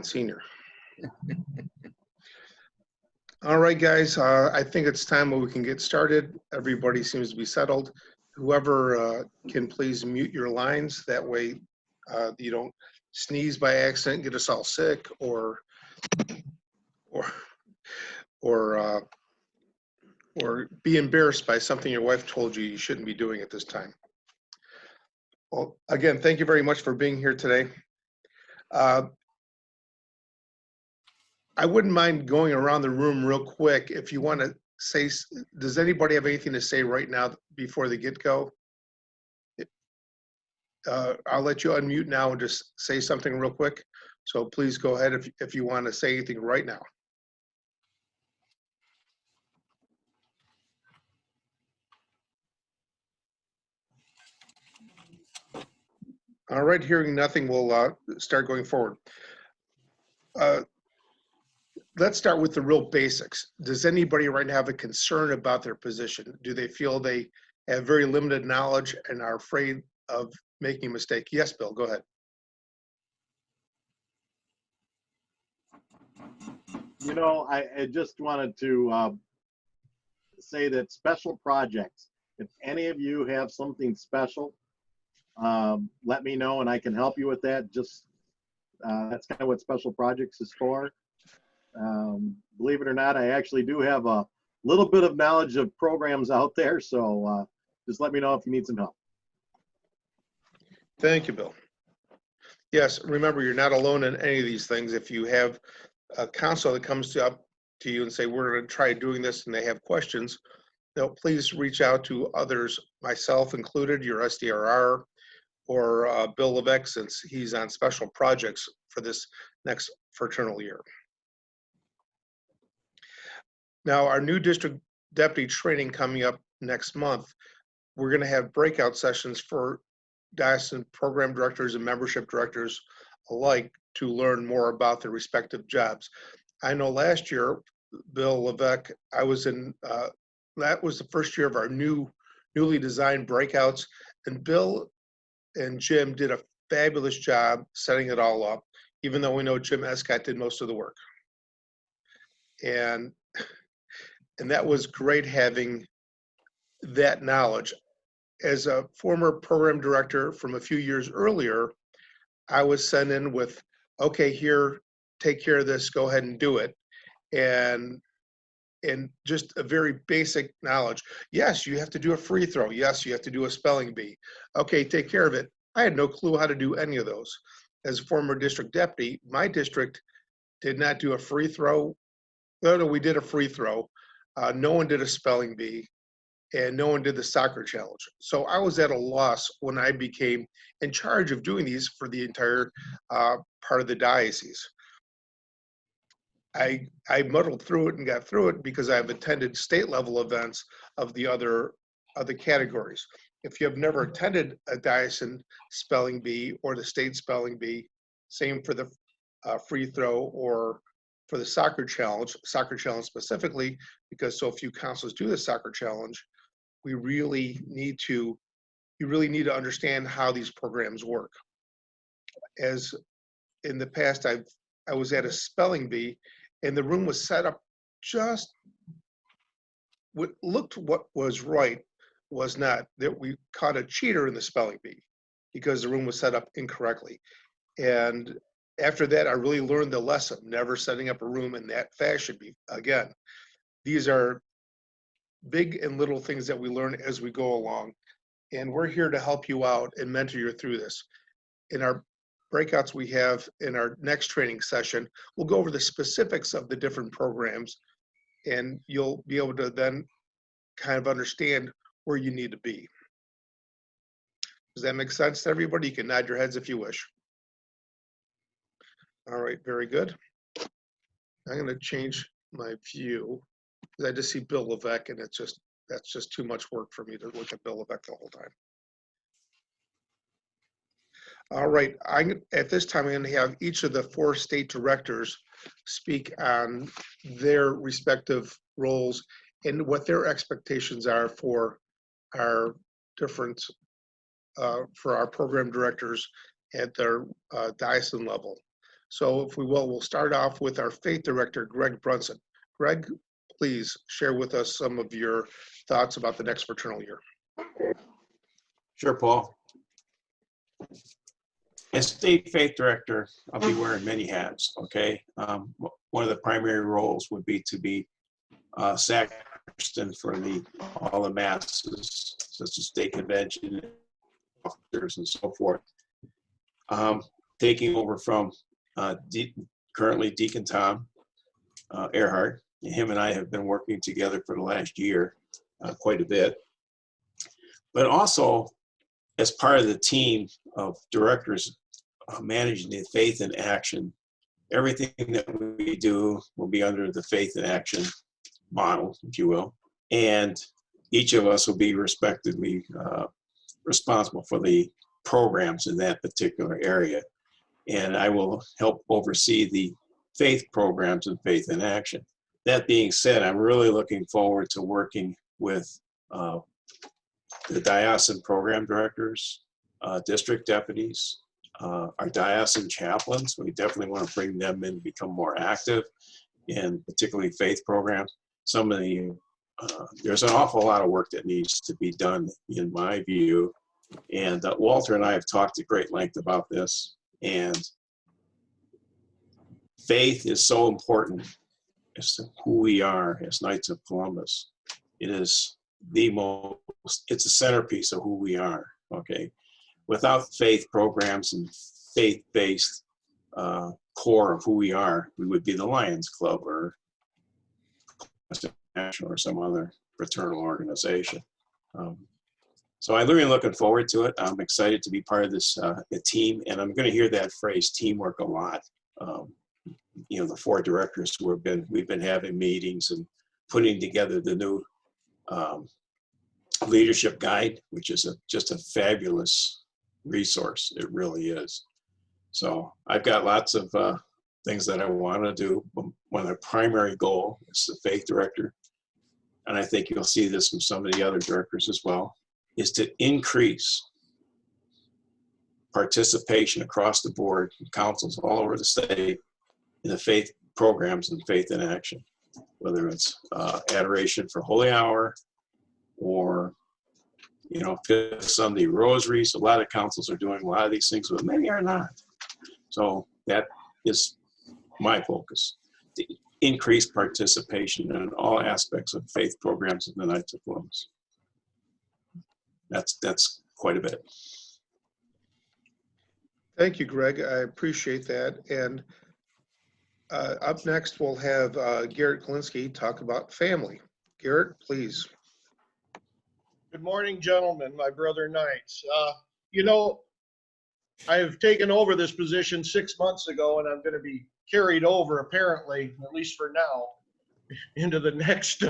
Senior. All right, guys, I think it's time we can get started. Everybody seems to be settled. Whoever can please mute your lines. That way you don't sneeze by accident, get us all sick, or be embarrassed by something your wife told you shouldn't be doing at this time. Well, again, thank you very much for being here today. I wouldn't mind going around the room real quick. If you want to say, does anybody have anything to say right now before the get-go? I'll let you unmute now and just say something real quick. So please go ahead if you want to say anything right now. All right, hearing nothing, we'll start going forward. Let's start with the real basics. Does anybody right now have a concern about their position? Do they feel they have very limited knowledge and are afraid of making a mistake? Yes, Bill, go ahead. You know, I just wanted to say that special projects, if any of you have something special, let me know and I can help you with that. Just that's kind of what special projects is for. Believe it or not, I actually do have a little bit of knowledge of programs out there, so just let me know if you need some help. Thank you, Bill. Yes, remember, you're not alone in any of these things. If you have a council that comes up to you and say, we're going to try doing this, and they have questions, please reach out to others, myself included, your SDRR, or Bill Levesque, since he's on special projects for this next fraternal year. Now, our new district deputy training coming up next month, we're going to have breakout sessions for diocesan program directors and membership directors alike to learn more about their respective jobs. I know last year, Bill Levesque, I was in, that was the first year of our newly designed breakouts, and Bill and Jim did a fabulous job setting it all up, even though we know Jim Escott did most of the work. And that was great having that knowledge. As a former program director from a few years earlier, I was sent in with, okay, here, take care of this, go ahead and do it. And just a very basic knowledge. Yes, you have to do a free throw. Yes, you have to do a spelling bee. Okay, take care of it. I had no clue how to do any of those. As a former district deputy, my district did not do a free throw. No, we did a free throw. No one did a spelling bee, and no one did the soccer challenge. So I was at a loss when I became in charge of doing these for the entire part of the diocese. I muddled through it and got through it because I've attended state level events of the other categories. If you have never attended a diocesan spelling bee or the state spelling bee, same for the free throw or for the soccer challenge specifically, because so few councils do the soccer challenge, you really need to understand how these programs work. As in the past, I was at a spelling bee, and the room was set up just what looked what was right was not, that we caught a cheater in the spelling bee because the room was set up incorrectly. And after that, I really learned the lesson, never setting up a room in that fashion. Again, these are big and little things that we learn as we go along. And we're here to help you out and mentor you through this. In our breakouts we have in our next training session, we'll go over the specifics of the different programs, and you'll be able to then kind of understand where you need to be. Does that make sense to everybody? You can nod your heads if you wish. All right, very good. I'm going to change my view because I just see Bill Levesque, and that's just too much work for me to look at Bill Levesque the whole time. All right, at this time, I'm going to have each of the 4 state directors speak on their respective roles and what their expectations are for our different, for our program directors at their diocesan level. So if we will, we'll start off with our faith director, Greg Brunson. Greg, please share with us some of your thoughts about the next fraternal year. Sure, Paul. As state faith director, I'll be wearing many hats, okay? One of the primary roles would be to be sacristan for all the masses, such as state convention, officers, and so forth. Taking over from currently Deacon Tom Earhart. Him and I have been working together for the last year quite a bit. But also, as part of the team of directors managing the Faith in Action, everything that we do will be under the Faith in Action model, if you will. And each of us will be respectively responsible for the programs in that particular area. And I will help oversee the faith programs and Faith in Action. That being said, I'm really looking forward to working with the diocesan program directors, district deputies, our diocesan chaplains. We definitely want to bring them in to become more active in particularly faith programs. Some of the, there's an awful lot of work that needs to be done in my view. And Walter and I have talked at great length about this. And faith is so important as to who we are as Knights of Columbus. It is it's a centerpiece of who we are, okay? Without faith programs and faith-based core of who we are, we would be the Lions Club or National or some other fraternal organization. So I'm really looking forward to it. I'm excited to be part of this team, and I'm going to hear that phrase teamwork a lot. You know, the four directors who we've been having meetings and putting together the new leadership guide, which is just a fabulous resource. It really is. So I've got lots of things that I want to do. One of the primary goal is the faith director, and I think you'll see this from some of the other directors as well, is to increase participation across the board in councils all over the state in the faith programs and Faith in Action, whether it's adoration for Holy Hour or, you know, Fifth Sunday rosaries. A lot of councils are doing a lot of these things, but many are not. So that is my focus, to increase participation in all aspects of faith programs in the Knights of Columbus. That's quite a bit. Thank you, Greg. I appreciate that. And up next, we'll have Garrett Kalinsky talk about family. Garrett, please. Good morning, gentlemen, my brother Knights. You know, I've taken over this position 6 months ago, and I'm going to be carried over, apparently, at least for now, into the next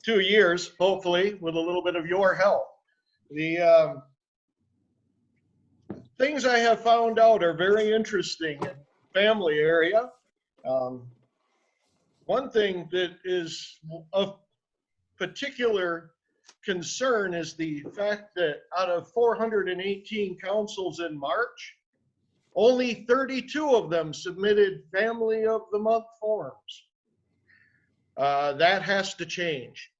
2 years, hopefully, with a little bit of your help. The things I have found out are very interesting in the family area. One thing that is of particular concern is the fact that out of 418 councils in March, only 32 of them submitted Family of the Month forms. That has to change.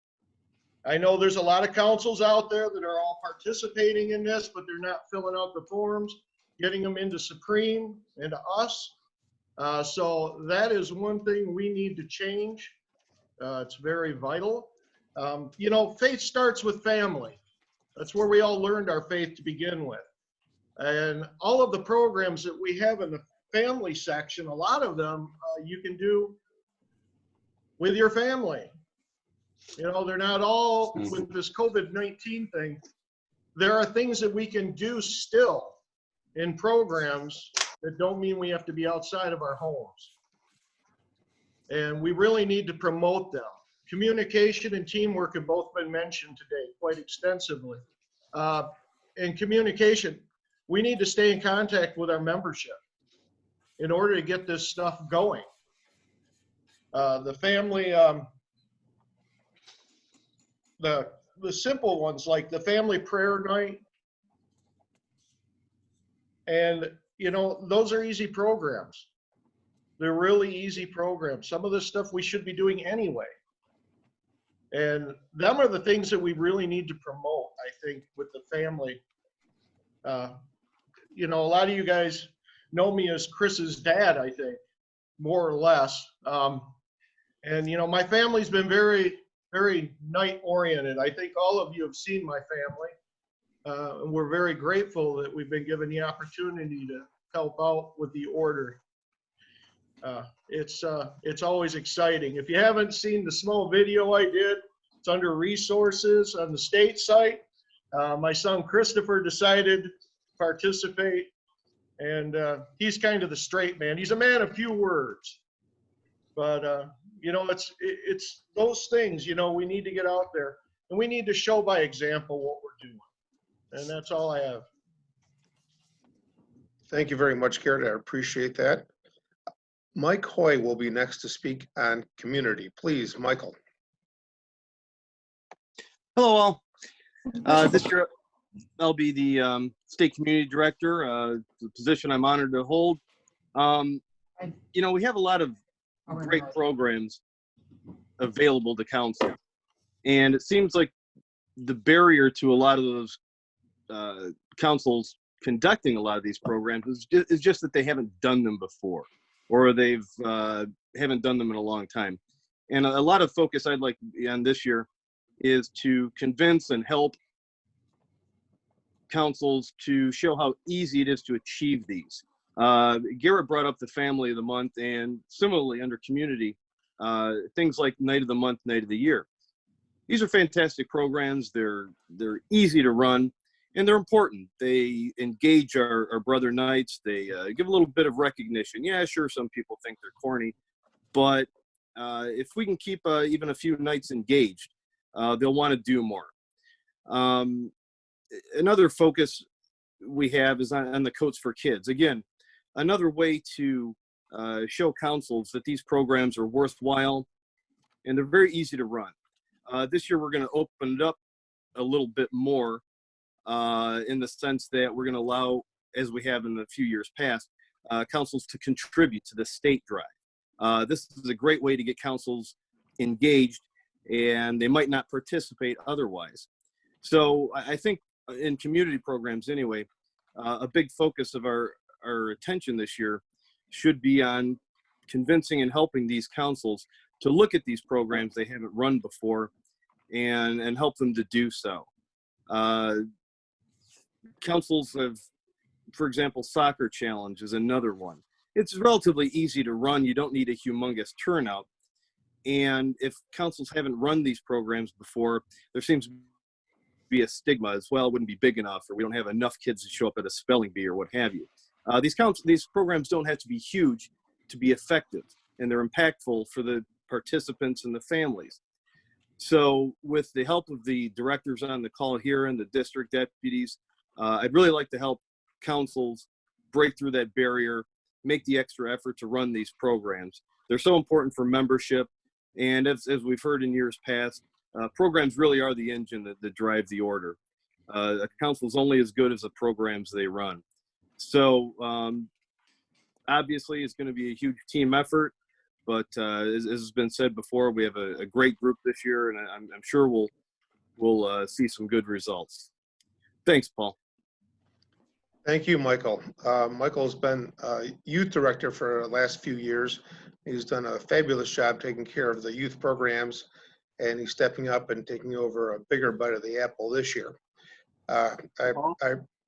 I know there's a lot of councils out there that are all participating in this, but they're not filling out the forms, getting them into Supreme and to us. So that is one thing we need to change. It's very vital. You know, faith starts with family. That's where we all learned our faith to begin with. And all of the programs that we have in the family section, a lot of them you can do with your family. You know, they're not all with this COVID-19 thing. There are things that we can do still in programs that don't mean we have to be outside of our homes. And we really need to promote them. Communication and teamwork have both been mentioned today quite extensively. In communication, we need to stay in contact with our membership in order to get this stuff going. The family, the simple ones like the family prayer night and you know, those are easy programs. They're really easy programs. Some of the stuff we should be doing anyway. And them are the things that we really need to promote, I think, with the family. You know, a lot of you guys know me as Chris's dad, I think, more or less. And, you know, my family's been very, very night oriented. I think all of you have seen my family. And we're very grateful that we've been given the opportunity to help out with the order. It's always exciting. If you haven't seen the small video I did, it's under resources on the state site. My son Christopher decided to participate, and he's kind of the straight man. He's a man of few words, but you know, it's those things. You know, we need to get out there and we need to show by example what we're doing, and that's all I have. Thank you very much, Garrett. I appreciate that. Mike Hoy will be next to speak on community. Please, Michael. Hello, all. This year, I'll be the state community director, the position I'm honored to hold. You know, we have a lot of great programs available to council, and it seems like the barrier to a lot of those councils conducting a lot of these programs is just that they haven't done them before, or they've haven't done them in a long time. And a lot of focus I'd like on this year is to convince and help councils to show how easy it is to achieve these. Garrett brought up the family of the month, and similarly under community, things like night of the month, night of the year. These are fantastic programs. They're easy to run, and they're important. They engage our brother knights. They give a little bit of recognition. Yeah, sure, some people think they're corny, but if we can keep even a few knights engaged, they'll want to do more. Another focus we have is on the Coats for Kids. Again, another way to show councils that these programs are worthwhile and they're very easy to run. This year, we're going to open it up a little bit more in the sense that we're going to allow, as we have in a few years past, councils to contribute to the state drive. This is a great way to get councils engaged, and they might not participate otherwise. So I think in community programs anyway, a big focus of our attention this year should be on convincing and helping these councils to look at these programs they haven't run before and help them to do so. Councils have, for example, Soccer Challenge is another one. It's relatively easy to run. You don't need a humongous turnout. And if councils haven't run these programs before, there seems to be a stigma as well. It wouldn't be big enough, or we don't have enough kids to show up at a spelling bee or what have you. These programs don't have to be huge to be effective, and they're impactful for the participants and the families. So with the help of the directors on the call here and the district deputies, I'd really like to help councils break through that barrier, make the extra effort to run these programs. They're so important for membership. And as we've heard in years past, programs really are the engine that drive the order. A council is only as good as the programs they run. So obviously it's going to be a huge team effort, but as has been said before, we have a great group this year, and I'm sure we'll see some good results. Thanks, Paul. Thank you, Michael. Michael's been youth director for the last few years. He's done a fabulous job taking care of the youth programs, and he's stepping up and taking over a bigger bite of the apple this year.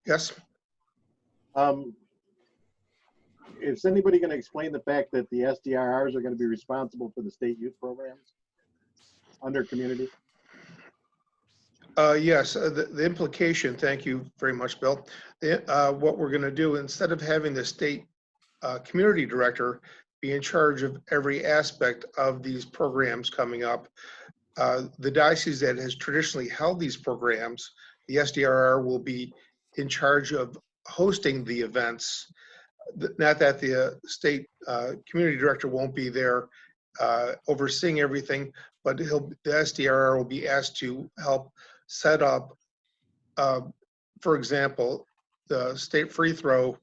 Yes? Is anybody going to explain the fact that the SDRRs are going to be responsible for the state youth programs under community? Yes, the implication, thank you very much, Bill. What we're going to do, instead of having the state community director be in charge of every aspect of these programs coming up, the diocese that has traditionally held these programs, the SDRR will be in charge of hosting the events. Not that the state community director won't be there overseeing everything, but the SDRR will be asked to help set up, for example, the state free throw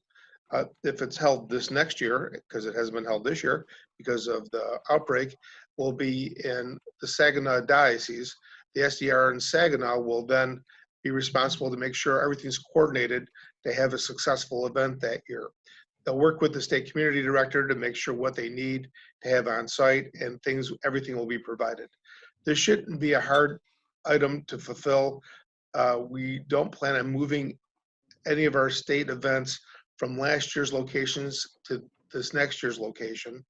if it's held this next year, because it hasn't been held this year because of the outbreak, will be in the Saginaw Diocese. The SDR in Saginaw will then be responsible to make sure everything's coordinated to have a successful event that year. They'll work with the state community director to make sure what they need to have on site, and everything will be provided. This shouldn't be a hard item to fulfill. We don't plan on moving any of our state events from last year's locations to this next year's location.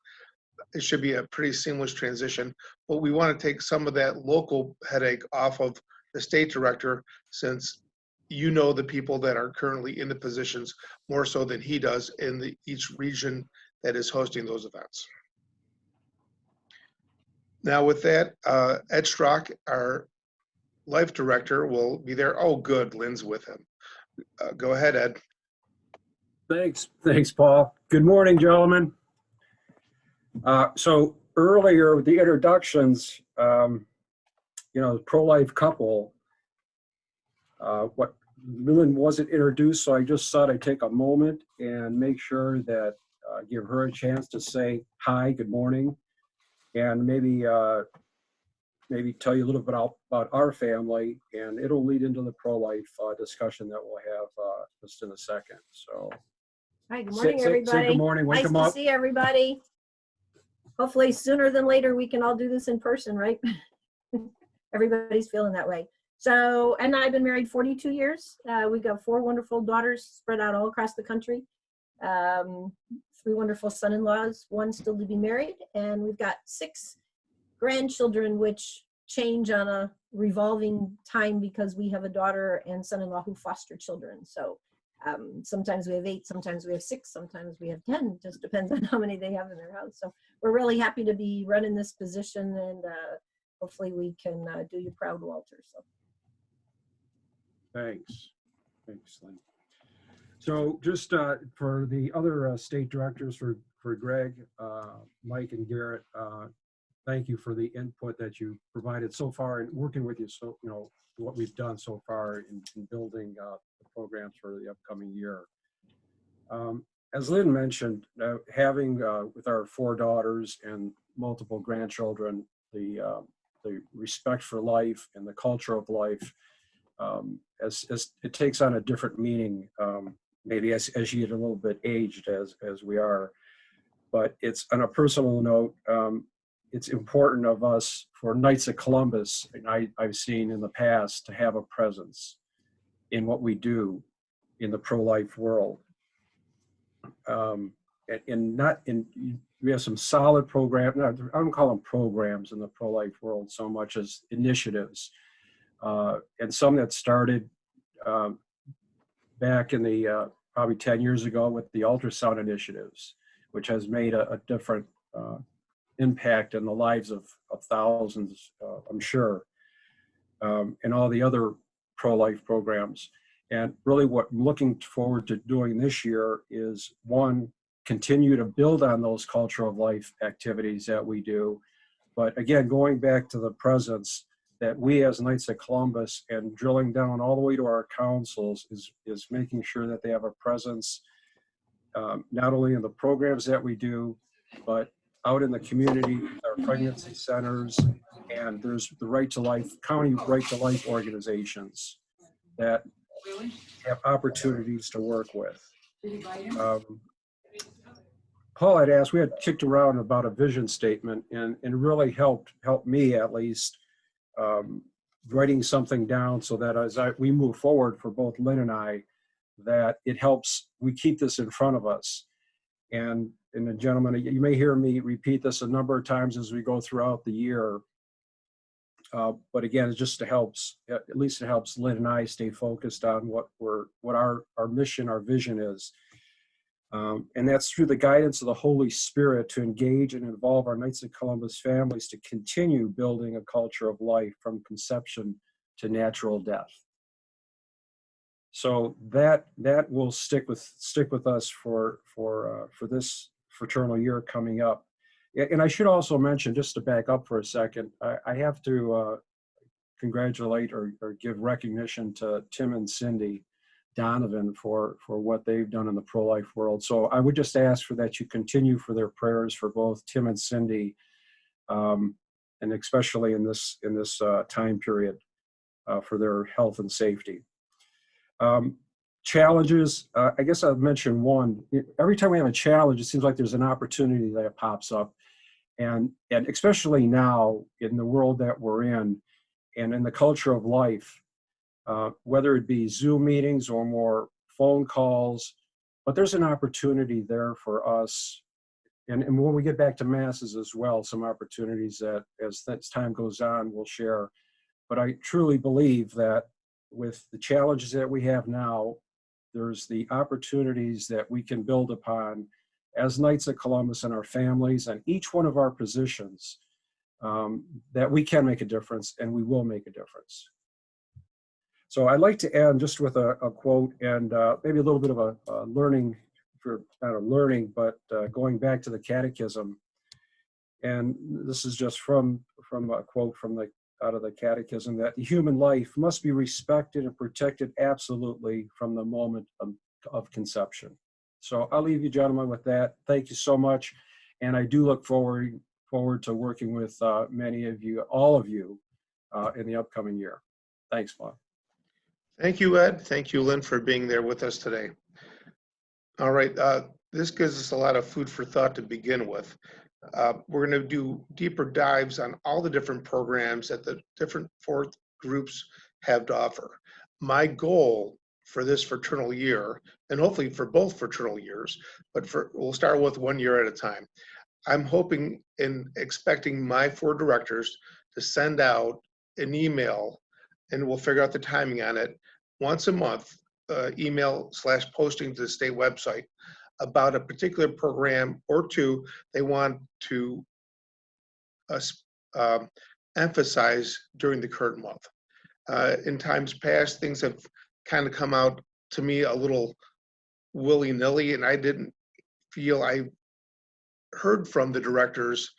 It should be a pretty seamless transition, but we want to take some of that local headache off of the state director, since you know the people that are currently in the positions more so than he does in each region that is hosting those events. Now with that, Ed Strock, our life director, will be there. Oh, good, Lynn's with him. Go ahead, Ed. Thanks, Paul. Good morning, gentlemen. So earlier, the introductions, pro-life couple, what Lynn wasn't introduced, so I just thought I'd take a moment and make sure that give her a chance to say hi, good morning, and maybe tell you a little bit about our family, and it'll lead into the pro-life discussion that we'll have just in a second. So, hi, good morning, say everybody. good morning. Wake Nice 'em to up. see everybody. Hopefully sooner than later we can all do this in person, right? Everybody's feeling that way. So, and I've been married 42 years. We've got 4 wonderful daughters spread out all across the country. 3 wonderful son-in-laws, 1 still to be married. And we've got 6 grandchildren, which change on a revolving time because we have a daughter and son-in-law who foster children. So sometimes we have 8, sometimes we have 6, sometimes we have 10, just depends on how many they have in their house. So we're really happy to be running this position, and hopefully we can do you proud, Walter. So. Thanks, Lynn. So just for the other state directors, for Greg, Mike, and Garrett, thank you for the input that you provided so far and working with you. So, what we've done so far in building the programs for the upcoming year. As Lynn mentioned, having with our 4 daughters and multiple grandchildren, the respect for life and the culture of life, as it takes on a different meaning, maybe as you get a little bit aged as we are. But it's on a personal note, it's important of us for Knights of Columbus, and I've seen in the past, to have a presence in what we do in the pro-life world. We have some solid programs. I don't call them programs in the pro-life world so much as initiatives, and some that started back in the probably 10 years ago with the ultrasound initiatives, which has made a different impact in the lives of thousands, I'm sure, and all the other pro-life programs. And really what I'm looking forward to doing this year is, 1, continue to build on those culture of life activities that we do. But again, going back to the presence that we as Knights of Columbus, and drilling down all the way to our councils, is making sure that they have a presence, not only in the programs that we do, but out in the community, our pregnancy centers, and there's the Right to Life, county Right to Life organizations that have opportunities to work with. Paul had asked, we had kicked around about a vision statement, and it really helped me at least, writing something down so that as we move forward for both Lynn and I, that it helps, we keep this in front of us. And the gentlemen, you may hear me repeat this a number of times as we go throughout the year. But again, it just helps, at least it helps Lynn and I stay focused on what our mission, our vision is. And that's through the guidance of the Holy Spirit to engage and involve our Knights of Columbus families to continue building a culture of life from conception to natural death. So that will stick with us for this fraternal year coming up. And I should also mention, just to back up for a second, I have to congratulate or give recognition to Tim and Cindy. Donovan for what they've done in the pro-life world. So I would just ask for that you continue for their prayers for both Tim and Cindy, and especially in this time period for their health and safety. Challenges, I guess I'll mention one. Every time we have a challenge, it seems like there's an opportunity that pops up. And especially now in the world that we're in and in the culture of life, whether it be Zoom meetings or more phone calls, but there's an opportunity there for us. And when we get back to masses as well, some opportunities that as time goes on, we'll share. But I truly believe that with the challenges that we have now, there's the opportunities that we can build upon as Knights of Columbus and our families and each one of our positions, that we can make a difference and we will make a difference. So I'd like to end just with a quote and maybe a little bit of a learning, not a learning, but going back to the catechism. And this is just from a quote from out of the catechism, that the human life must be respected and protected absolutely from the moment of conception. So I'll leave you gentlemen with that. Thank you so much. And I do look forward to working with many of you, all of you, in the upcoming year. Thanks, Bob. Thank you, Ed. Thank you, Lynn, for being there with us today. All right, this gives us a lot of food for thought to begin with. We're going to do deeper dives on all the different programs that the different fourth groups have to offer. My goal for this fraternal year, and hopefully for both fraternal years, but we'll start with 1 year at a time. I'm hoping and expecting my 4 directors to send out an email, and we'll figure out the timing on it, once a month, email/posting to the state website about a particular program or two they want to emphasize during the current month. In times past, things have kind of come out to me a little willy-nilly, and I didn't feel I heard from the directors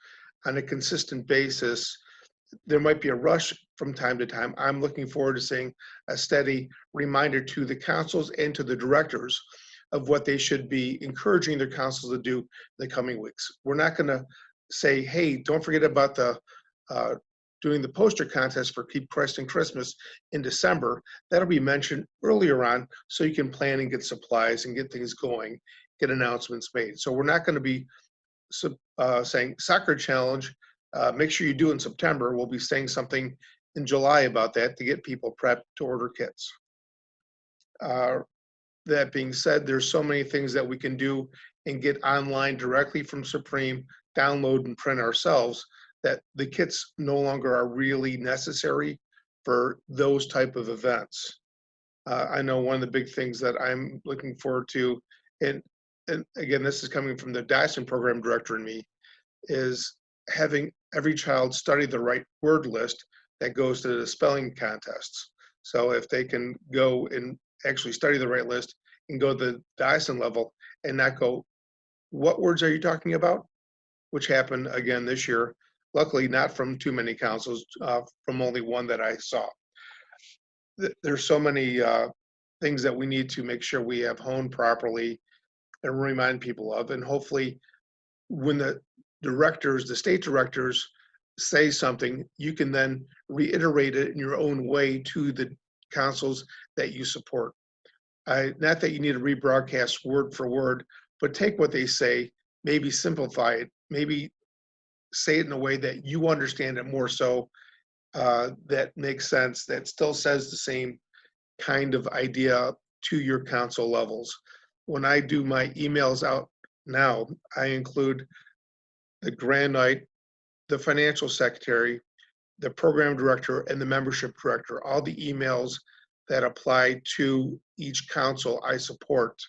on a consistent basis. There might be a rush from time to time. I'm looking forward to seeing a steady reminder to the councils and to the directors of what they should be encouraging their councils to do in the coming weeks. We're not going to say, hey, don't forget about the doing the poster contest for Keep Christ Christmas in December. That'll be mentioned earlier on so you can plan and get supplies and get things going, get announcements made. So we're not going to be saying soccer challenge, make sure you do in September. We'll be saying something in July about that to get people prepped to order kits. That being said, there's so many things that we can do and get online directly from Supreme, download and print ourselves, that the kits no longer are really necessary for those type of events. I know one of the big things that I'm looking forward to, and again, this is coming from the Dyson program director in me, is having every child study the right word list that goes to the spelling contests. So if they can go and actually study the right list and go to the Dyson level and not go, what words are you talking about? Which happened again this year. Luckily, not from too many councils, from only one that I saw. There's so many things that we need to make sure we have honed properly and remind people of. And hopefully when the directors, the state directors say something, you can then reiterate it in your own way to the councils that you support. Not that you need to rebroadcast word for word, but take what they say, maybe simplify it, maybe say it in a way that you understand it more so, that makes sense, that still says the same kind of idea to your council levels. When I do my emails out now, I include the Grand Knight, the financial secretary, the program director, and the membership director, all the emails that apply to each council I support,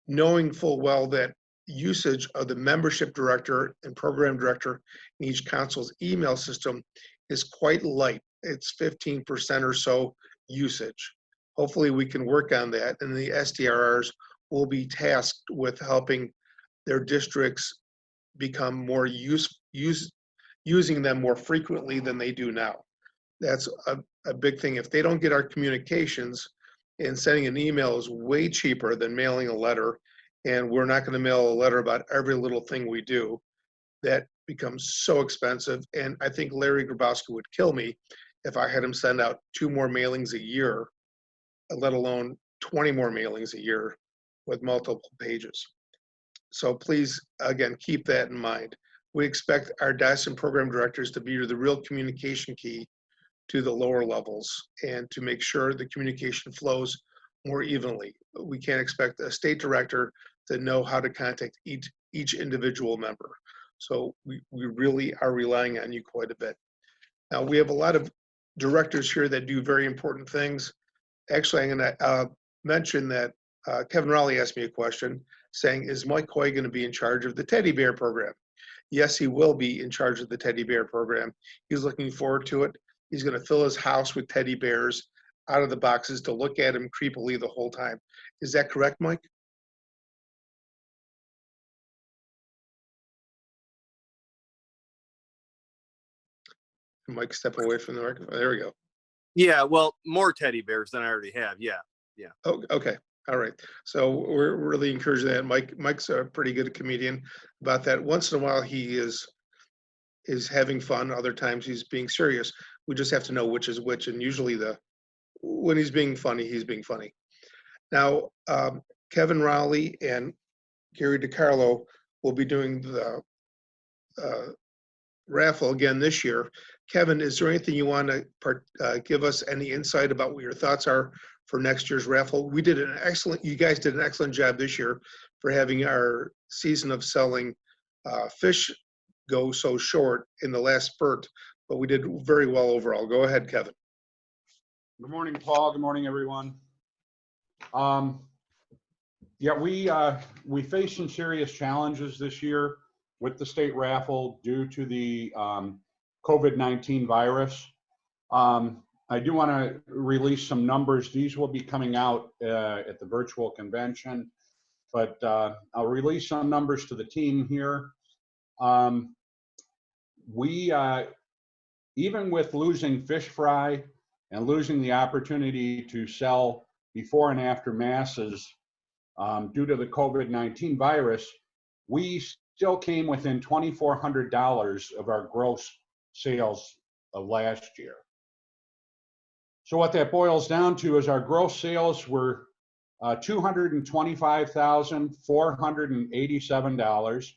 knowing full well that usage of the membership director and program director in each council's email system is quite light. It's 15% or so usage. Hopefully we can work on that, and the SDRRs will be tasked with helping their districts become more using them more frequently than they do now. That's a big thing. If they don't get our communications And sending an email is way cheaper than mailing a letter. And we're not going to mail a letter about every little thing we do. That becomes so expensive. And I think Larry Grabowski would kill me if I had him send out 2 more mailings a year, let alone 20 more mailings a year with multiple pages. So please, again, keep that in mind. We expect our diocesan program directors to be the real communication key to the lower levels and to make sure the communication flows more evenly. We can't expect a state director to know how to contact each individual member. So we really are relying on you quite a bit. Now, we have a lot of directors here that do very important things. Actually, I'm going to mention that Kevin Raleigh asked me a question saying, is Mike Coy going to be in charge of the teddy bear program? Yes, he will be in charge of the teddy bear program. He's looking forward to it. He's going to fill his house with teddy bears out of the boxes to look at him creepily the whole time. Is that correct, Mike? Mike, step away from the record. Oh, there we go. Yeah, well, more teddy bears than I already have. Yeah. Oh, okay. All right. So we're really encouraging that. Mike's a pretty good comedian about that. Once in a while, he is having fun. Other times he's being serious. We just have to know which is which. And usually when he's being funny, he's being funny. Now, Kevin Rowley and Gary DiCarlo will be doing the raffle again this year. Kevin, is there anything you want to give us any insight about what your thoughts are for next year's raffle? You guys did an excellent job this year for having our season of selling fish go so short in the last spurt, but we did very well overall. Go ahead, Kevin. Good morning, Paul. Good morning, everyone. Yeah, we faced some serious challenges this year with the state raffle due to the COVID-19 virus. I do want to release some numbers. These will be coming out at the virtual convention, but I'll release some numbers to the team here. We, even with losing fish fry and losing the opportunity to sell before and after masses due to the COVID-19 virus, we still came within $2,400 of our gross sales of last year. So what that boils down to is our gross sales were $225,487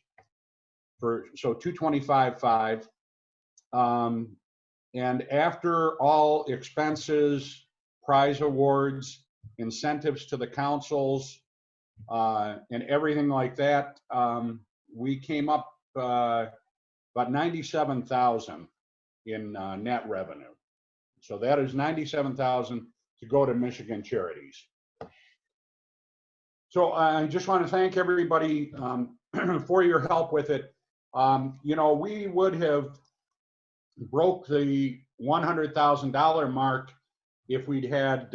so $225,500. And after all expenses, prize awards, incentives to the councils, and everything like that, we came up about $97,000 in net revenue. So that is $97,000 to go to Michigan Charities. So I just want to thank everybody for your help with it. You know, we would have broke the $100,000 mark if we'd had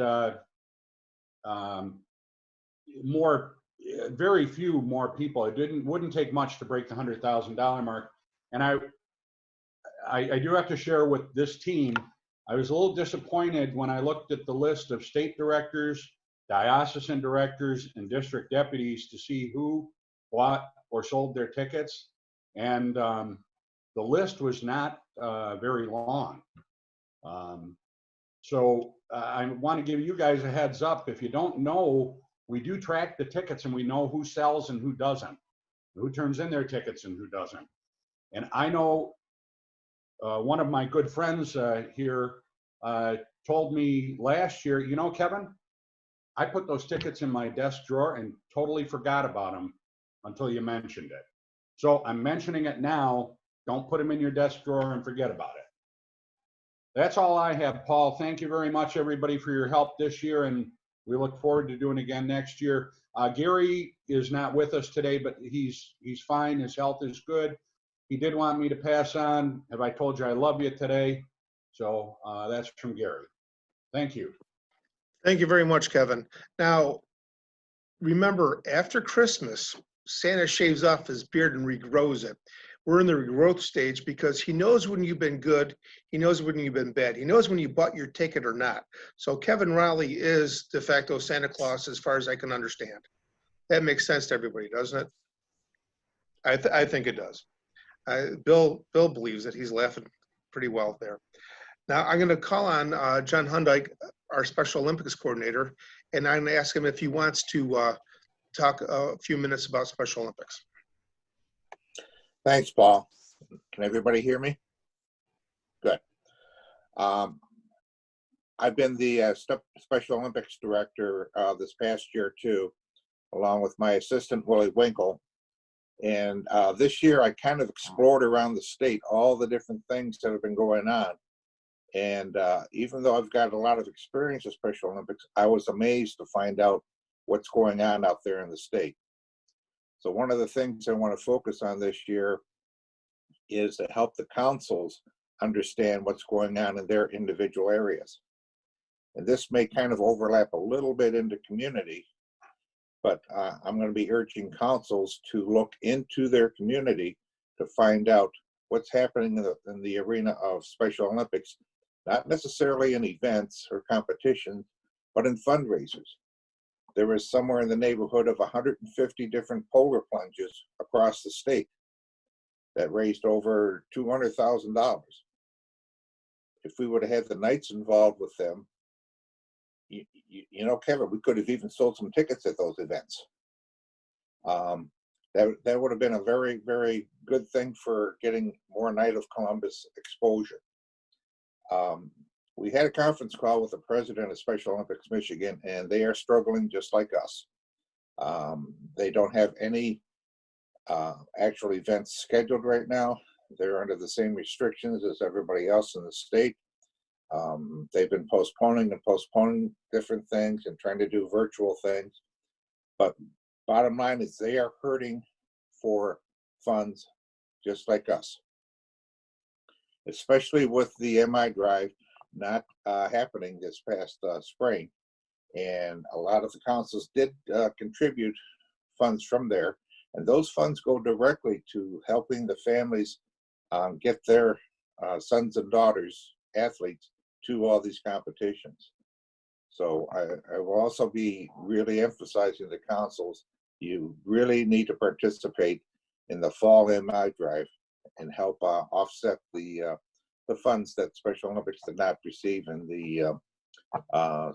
very few more people. It wouldn't take much to break the $100,000 mark. And I do have to share with this team, I was a little disappointed when I looked at the list of state directors, diocesan directors, and district deputies to see who bought or sold their tickets. And the list was not very long. So I want to give you guys a heads up. If you don't know, we do track the tickets and we know who sells and who doesn't, who turns in their tickets and who doesn't. And I know one of my good friends here told me last year, you know, Kevin, I put those tickets in my desk drawer and totally forgot about them until you mentioned it. So I'm mentioning it now. Don't put them in your desk drawer and forget about it. That's all I have, Paul. Thank you very much, everybody, for your help this year, and we look forward to doing it again next year. Gary is not with us today, but he's fine. His health is good. He did want me to pass on, have I told you I love you today? So that's from Gary. Thank you. Thank you very much, Kevin. Now, remember, after Christmas, Santa shaves off his beard and regrows it. we're in the growth stage because he knows when you've been good, he knows when you've been bad, he knows when you bought your ticket or not. So Kevin Rowley is de facto Santa Claus as far as I can understand. That makes sense to everybody, doesn't it? I think it does. Bill believes it. He's laughing pretty well there. Now I'm going to call on John Hundyke, our Special Olympics coordinator, and I'm going to ask him if he wants to talk a few minutes about Special Olympics. Thanks, Paul. Can everybody hear me? Good. I've been the Special Olympics director this past year too, along with my assistant, Willie Winkle. And this year I kind of explored around the state all the different things that have been going on. And even though I've got a lot of experience with Special Olympics, I was amazed to find out what's going on out there in the state. So one of the things I want to focus on this year is to help the councils understand what's going on in their individual areas. And this may kind of overlap a little bit into community, but I'm going to be urging councils to look into their community to find out what's happening in the arena of Special Olympics, not necessarily in events or competitions, but in fundraisers. There is somewhere in the neighborhood of 150 different polar plunges across the state that raised over $200,000. If we would have had the Knights involved with them, you know, Kevin, we could have even sold some tickets at those events. That would have been a very, very good thing for getting more Knight of Columbus exposure. We had a conference call with the president of Special Olympics Michigan, and they are struggling just like us. They don't have any actual events scheduled right now. They're under the same restrictions as everybody else in the state. They've been postponing different things and trying to do virtual things. But bottom line is they are hurting for funds just like us, especially with the MI drive not happening this past spring. And a lot of the councils did contribute funds from there. And those funds go directly to helping the families get their sons and daughters, athletes, to all these competitions. So I will also be really emphasizing to councils, you really need to participate in the fall MI drive and help offset the funds that Special Olympics did not receive in the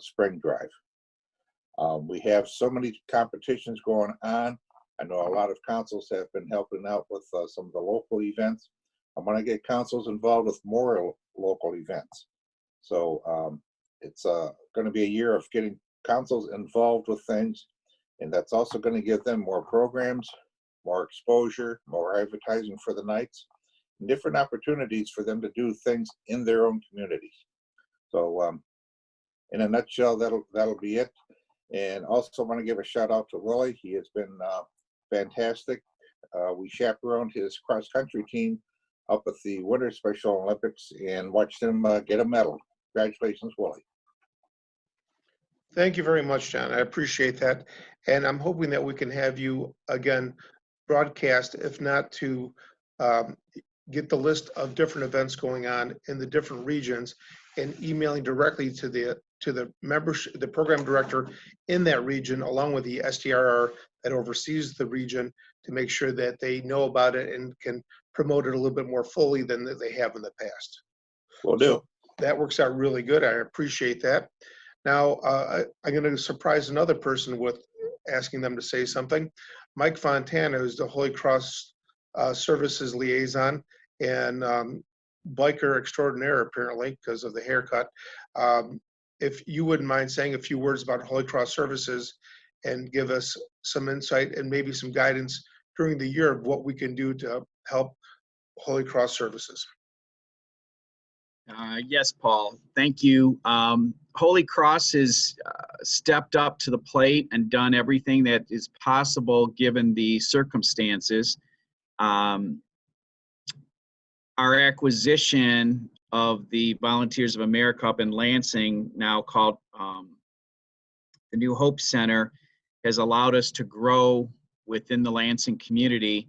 spring drive. We have so many competitions going on. I know a lot of councils have been helping out with some of the local events. I want to get councils involved with more local events. So it's going to be a year of getting councils involved with things, and that's also going to give them more programs, more exposure, more advertising for the Knights, and different opportunities for them to do things in their own communities. So in a nutshell, that'll be it. And also want to give a shout out to Willie. He has been fantastic. We chaperoned his cross country team up at the Winter Special Olympics and watched him get a medal. Congratulations, Willie. Thank you very much, John. I appreciate that. And I'm hoping that we can have you again broadcast, if not to get the list of different events going on in the different regions and emailing directly to the membership, the program director in that region, along with the SDRR that oversees the region, to make sure that they know about it and can promote it a little bit more fully than they have in the past. Will do. So that works out really good. I appreciate that. Now, I'm going to surprise another person with asking them to say something. Mike Fontana, who's the Holy Cross Services liaison and biker extraordinaire, apparently, because of the haircut. If you wouldn't mind saying a few words about Holy Cross Services and give us some insight and maybe some guidance during the year of what we can do to help Holy Cross Services. Yes, Paul, thank you. Holy Cross has stepped up to the plate and done everything that is possible given the circumstances. Our acquisition of the Volunteers of America up in Lansing, now called the New Hope Center, has allowed us to grow within the Lansing community.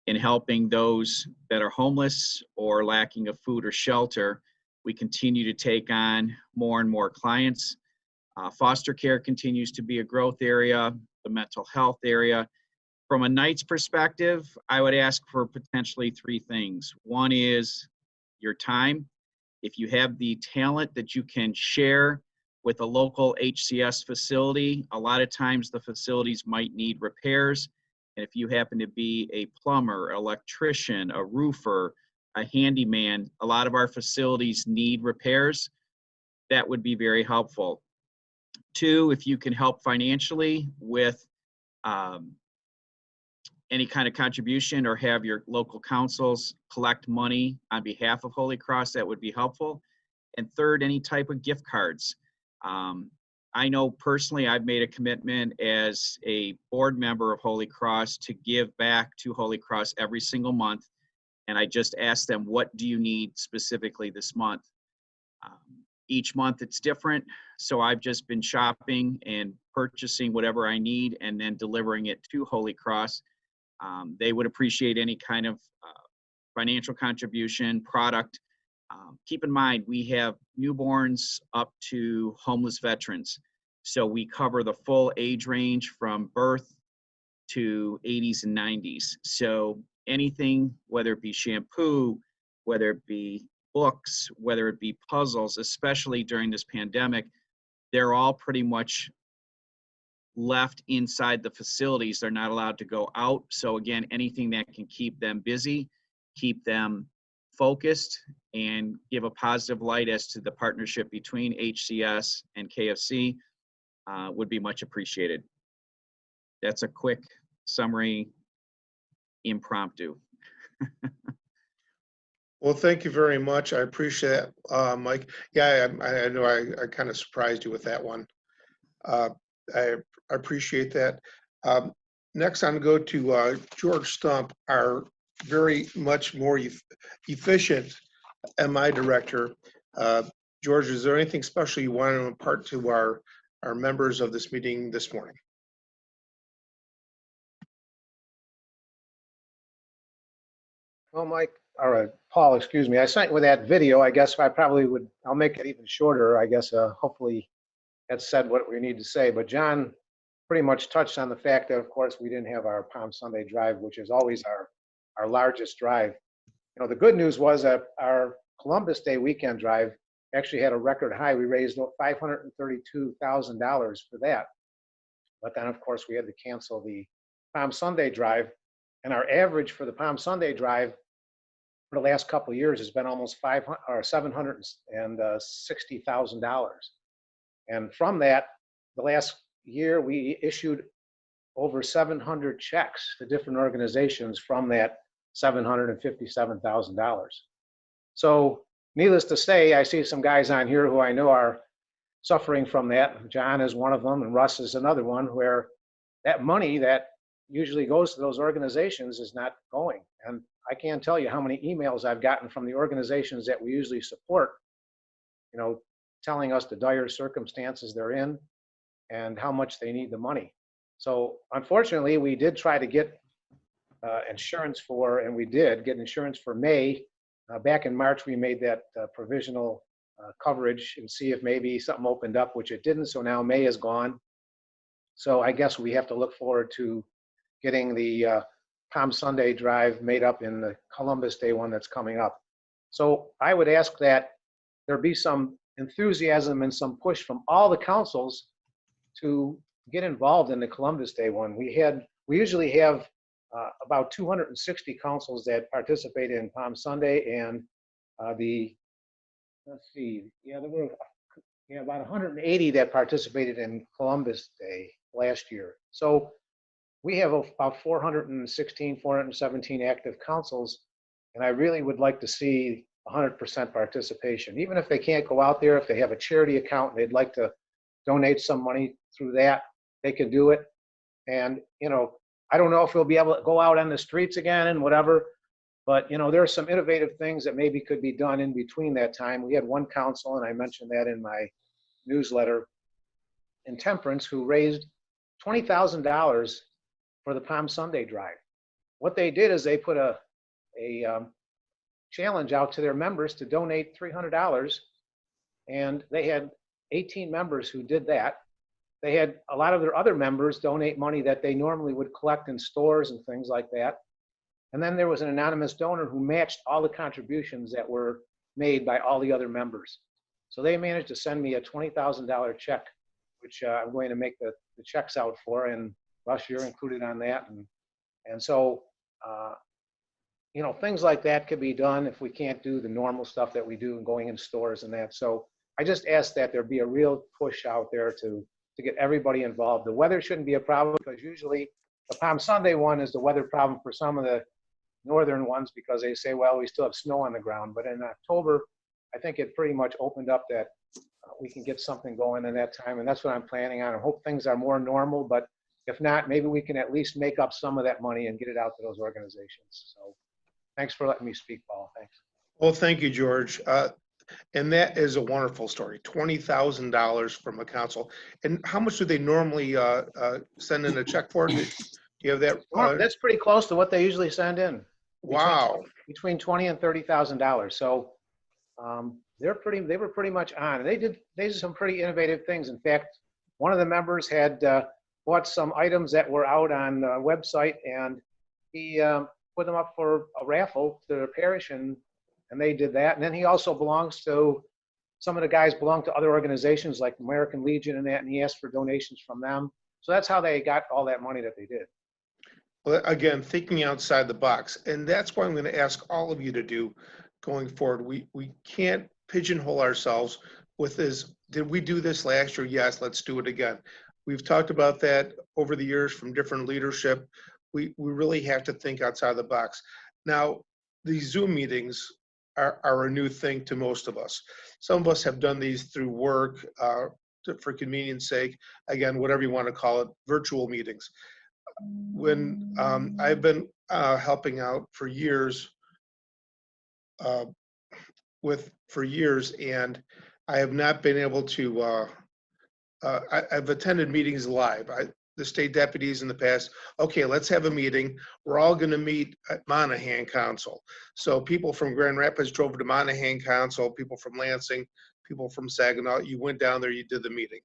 in helping those that are homeless or lacking of food or shelter. We continue to take on more and more clients. Foster care continues to be a growth area, the mental health area. From a Knights perspective, I would ask for potentially 3 things. One is your time. If you have the talent that you can share with a local HCS facility, a lot of times the facilities might need repairs. And if you happen to be a plumber, electrician, a roofer, a handyman, a lot of our facilities need repairs. That would be very helpful. 2, if you can help financially with any kind of contribution or have your local councils collect money on behalf of Holy Cross, that would be helpful. And 3rd, any type of gift cards. I know personally I've made a commitment as a board member of Holy Cross to give back to Holy Cross every single month. And I just asked them, what do you need specifically this month? Each month it's different. So I've just been shopping and purchasing whatever I need and then delivering it to Holy Cross. They would appreciate any kind of financial contribution, product. Keep in mind, we have newborns up to homeless veterans. So we cover the full age range from birth to 80s and 90s. So anything, whether it be shampoo, whether it be books, whether it be puzzles, especially during this pandemic, they're all pretty much left inside the facilities. They're not allowed to go out. So again, anything that can keep them busy, keep them focused, and give a positive light as to the partnership between HCS and KFC would be much appreciated. That's a quick summary, impromptu. Well, thank you very much. I appreciate that, Mike. Yeah, I know I kind of surprised you with that one. I appreciate that. Next, I'm going to go to George Stump, our very much more efficient MI director. George, is there anything special you want to impart to our members of this meeting this morning? Well, Mike, or Paul, excuse me, I sent you with that video. I guess I'll make it even shorter. I guess hopefully that said what we need to say. But John pretty much touched on the fact that, of course, we didn't have our Palm Sunday drive, which is always our largest drive. You know, the good news was that our Columbus Day weekend drive actually had a record high. We raised $532,000 for that. But then, of course, we had to cancel the Palm Sunday drive. And our average for the Palm Sunday drive for the last couple of years has been almost $760,000. And from that, the last year, we issued over 700 checks to different organizations from that $757,000. So needless to say, I see some guys on here who I know are suffering from that. John is one of them, and Russ is another one, where that money that usually goes to those organizations is not going. And I can't tell you how many emails I've gotten from the organizations that we usually support, you know, telling us the dire circumstances they're in and how much they need the money. So unfortunately, we did try to get insurance for, and we did get insurance for May. Back in March, we made that provisional coverage and see if maybe something opened up, which it didn't. So now May is gone. So I guess we have to look forward to getting the Palm Sunday drive made up in the Columbus Day one that's coming up. So I would ask that there be some enthusiasm and some push from all the councils to get involved in the Columbus Day one. We usually have about 260 councils that participate in Palm Sunday, and there were about 180 that participated in Columbus Day last year. So we have about 416, 417 active councils, and I really would like to see 100% participation. Even if they can't go out there, if they have a charity account and they'd like to donate some money through that, they can do it. And, you know, I don't know if we'll be able to go out on the streets again and whatever, but, you know, there are some innovative things that maybe could be done in between that time. We had one council, and I mentioned that in my newsletter, in Temperance, who raised $20,000 for the Palm Sunday drive. what they did is they put a challenge out to their members to donate $300, and they had 18 members who did that. They had a lot of their other members donate money that they normally would collect in stores and things like that. And then there was an anonymous donor who matched all the contributions that were made by all the other members. So they managed to send me a $20,000 check, which I'm going to make the checks out for, and Russ, you're included on that. And so, you know, things like that could be done if we can't do the normal stuff that we do and going in stores and that. So I just ask that there be a real push out there to get everybody involved. The weather shouldn't be a problem, because usually the Palm Sunday one is the weather problem for some of the northern ones, because they say, well, we still have snow on the ground. But in October, I think it pretty much opened up that we can get something going in that time. And that's what I'm planning on. I hope things are more normal, but if not, maybe we can at least make up some of that money and get it out to those organizations. So thanks for letting me speak, Paul. Thanks. Well, thank you, George. And that is a wonderful story. $20,000 from a council. And how much do they normally send in a check for? Do you have that? That's pretty close to what they usually send in. Wow. Between $20,000 and $30,000. So they were pretty much on. They did some pretty innovative things. In fact, one of the members had bought some items that were out on the website, and he put them up for a raffle to their parish, and they did that. And then he also belongs to, some of the guys belong to other organizations like American Legion and that, and he asked for donations from them. So that's how they got all that money that they did. Well, again, thinking outside the box. And that's what I'm going to ask all of you to do going forward. We can't pigeonhole ourselves with this. Did we do this last year? Yes, let's do it again. We've talked about that over the years from different leadership. We really have to think outside the box. Now, these Zoom meetings are a new thing to most of us. Some of us have done these through work, for convenience sake, again, whatever you want to call it, virtual meetings. When I've been helping out for years, and I have not been able to, I've attended meetings live. The state deputies in the past, okay, let's have a meeting. We're all going to meet at Monaghan Council. So people from Grand Rapids drove to Monaghan Council, people from Lansing, people from Saginaw, you went down there, you did the meeting.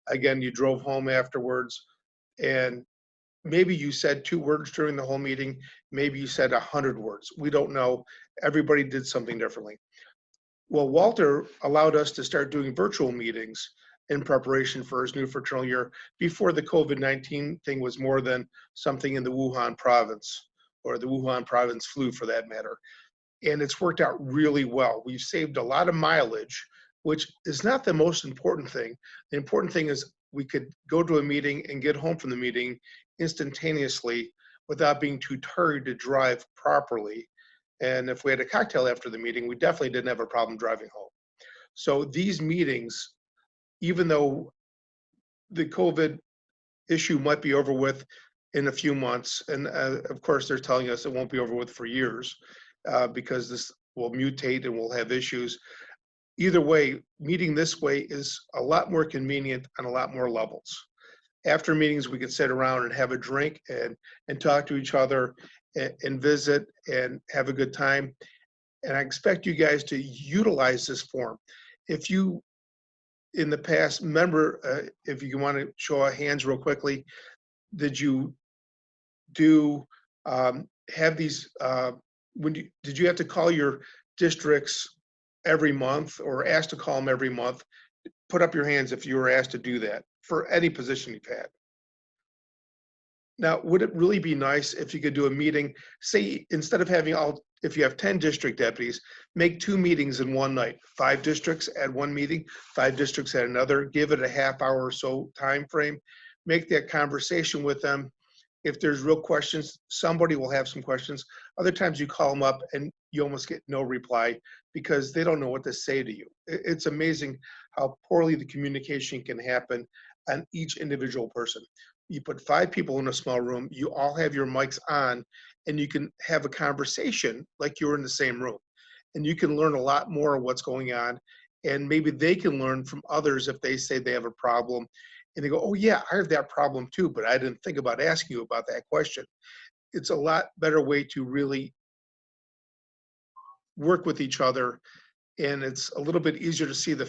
Again, you drove home afterwards, and maybe you said 2 words during the whole meeting, maybe you said 100 words. We don't know. Everybody did something differently. Well, Walter allowed us to start doing virtual meetings in preparation for his new fraternal year before the COVID-19 thing was more than something in the Wuhan province, or the Wuhan province flu for that matter. And it's worked out really well. We've saved a lot of mileage, which is not the most important thing. The important thing is we could go to a meeting and get home from the meeting instantaneously without being too tired to drive properly. And if we had a cocktail after the meeting, we definitely didn't have a problem driving home. So these meetings, even though the COVID issue might be over with in a few months, and of course they're telling us it won't be over with for years, because this will mutate and we'll have issues. Either way, meeting this way is a lot more convenient on a lot more levels. After meetings, we could sit around and have a drink and talk to each other and visit and have a good time. And I expect you guys to utilize this form. If you, in the past, remember, if you want to show of hands real quickly, did you have these, did you have to call your districts every month or asked to call them every month? Put up your hands if you were asked to do that for any position you've had. Now, would it really be nice if you could do a meeting, say, instead of having if you have 10 district deputies, make 2 meetings in one night, 5 districts at one meeting, 5 districts at another, give it a half hour or so time frame, make that conversation with them. If there's real questions, somebody will have some questions. Other times you call them up and you almost get no reply because they don't know what to say to you. It's amazing how poorly the communication can happen on each individual person. You put 5 people in a small room, you all have your mics on, and you can have a conversation like you're in the same room. And you can learn a lot more of what's going on. And maybe they can learn from others if they say they have a problem. And they go, oh yeah, I have that problem too, but I didn't think about asking you about that question. it's a lot better way to really work with each other, and it's a little bit easier to see the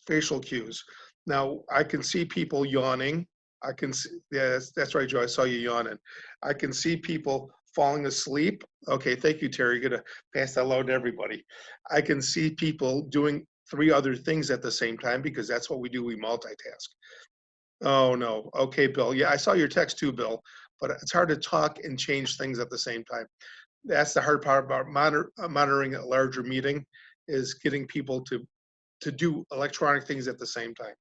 facial cues. Now, I can see people yawning. I can see, yeah, that's right, Joe, I saw you yawning. I can see people falling asleep. Okay, thank you, Terry. You're gonna pass that along to everybody. I can see people doing 3 other things at the same time, because that's what we do, we multitask. Oh, no, okay, Bill, yeah, I saw your text too, Bill, but it's hard to talk and change things at the same time. That's the hard part about monitoring a larger meeting, is getting people to do electronic things at the same time.